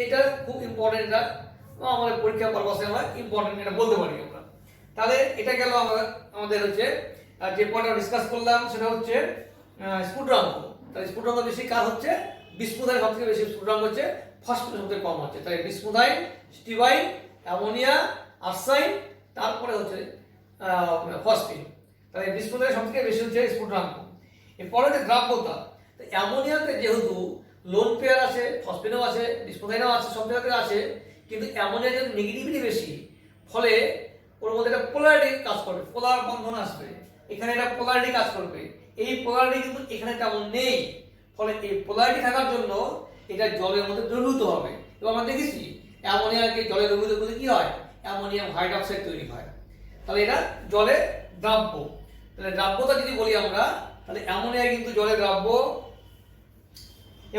এটা খুব ইম্পর্টেন্ট, এটা আমাদের পরীক্ষা পারপাসে আমরা ইম্পর্টেন্ট এটা বলতে পারি আমরা। তাহলে এটা গেল আমাদের হচ্ছে যে পয়েন্টটা ডিসকাস করলাম সেটা হচ্ছে স্ফুটনাঙ্ক। তাহলে স্ফুটনাঙ্ক বেশি কার হচ্ছে? বিস্মুথ আয়ন সবথেকে বেশি, স্ফুটনাঙ্ক হচ্ছে ফসফিন সবথেকে কম হচ্ছে। তাই বিস্মুথ আয়ন, স্টিবাইন, অ্যামোনিয়া, আর্সাইন, তারপরে হচ্ছে ফসফিন। তাহলে বিস্মুথ আয়ন সবথেকে বেশি হচ্ছে স্ফুটনাঙ্ক। এরপরে যে দ্রাব্যতা, অ্যামোনিয়াতে যেহেতু লোন পেয়ার আছে, ফসফিনও আছে, বিস্মুথ আয়নও আছে, সব জায়গাতে আছে, কিন্তু অ্যামোনিয়া যেহেতু নেগেটিভিটি বেশি, ফলে ওর মধ্যে একটা পোলারিটি কাজ করবে, পোলার বন্ধন আসবে, এখানে একটা পোলারিটি কাজ করবে। এই পোলারিটি কিন্তু এখানে তেমন নেই, ফলে এই পোলারিটি থাকার জন্য এটা জলের মধ্যে দ্রবীভূত হবে। এবং আমরা দেখেছি অ্যামোনিয়াকে জলে দ্রবীভূত করলে কি হয়? অ্যামোনিয়াম হাইড্রোক্সাইড তৈরি হয়। তাহলে এটা জলে দ্রাব্য। তাহলে দ্রাব্যতা যদি বলি আমরা, তাহলে অ্যামোনিয়া কিন্তু জলে দ্রাব্য,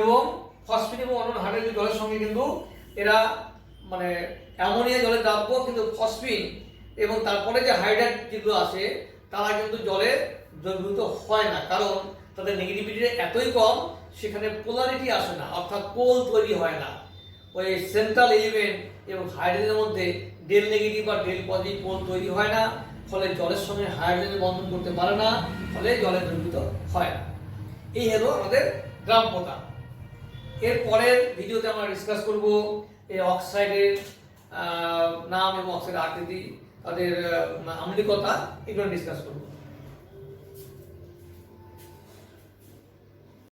এবং ফসফিন এবং অন্যান্য হাইড্রোজেন জলের সঙ্গে কিন্তু এরা মানে অ্যামোনিয়া জলে দ্রাব্য, কিন্তু ফসফিন এবং তারপরে যে হাইড্রাইড যেগুলো আছে তারা কিন্তু জলে দ্রবীভূত হয় না, কারণ তাদের নেগেটিভিটি এতই কম, সেখানে পোলারিটি আসে না, অর্থাৎ পোল তৈরি হয় না। ওই সেন্ট্রাল এলিমেন্ট এবং হাইড্রোজেনের মধ্যে ডেল নেগেটিভ বা ডেল পজিটিভ পোল তৈরি হয় না, ফলে জলের সঙ্গে হাইড্রোজেন বন্ধন করতে পারে না, ফলে জলে দ্রবীভূত হয় না। এই হলো আমাদের গ্রাম্যতা। এর পরের ভিডিওতে আমরা ডিসকাস করব এই অক্সাইডের নাম এবং অক্সাইডের আকৃতি, তাদের আম্লিকতা, এগুলো ডিসকাস করব।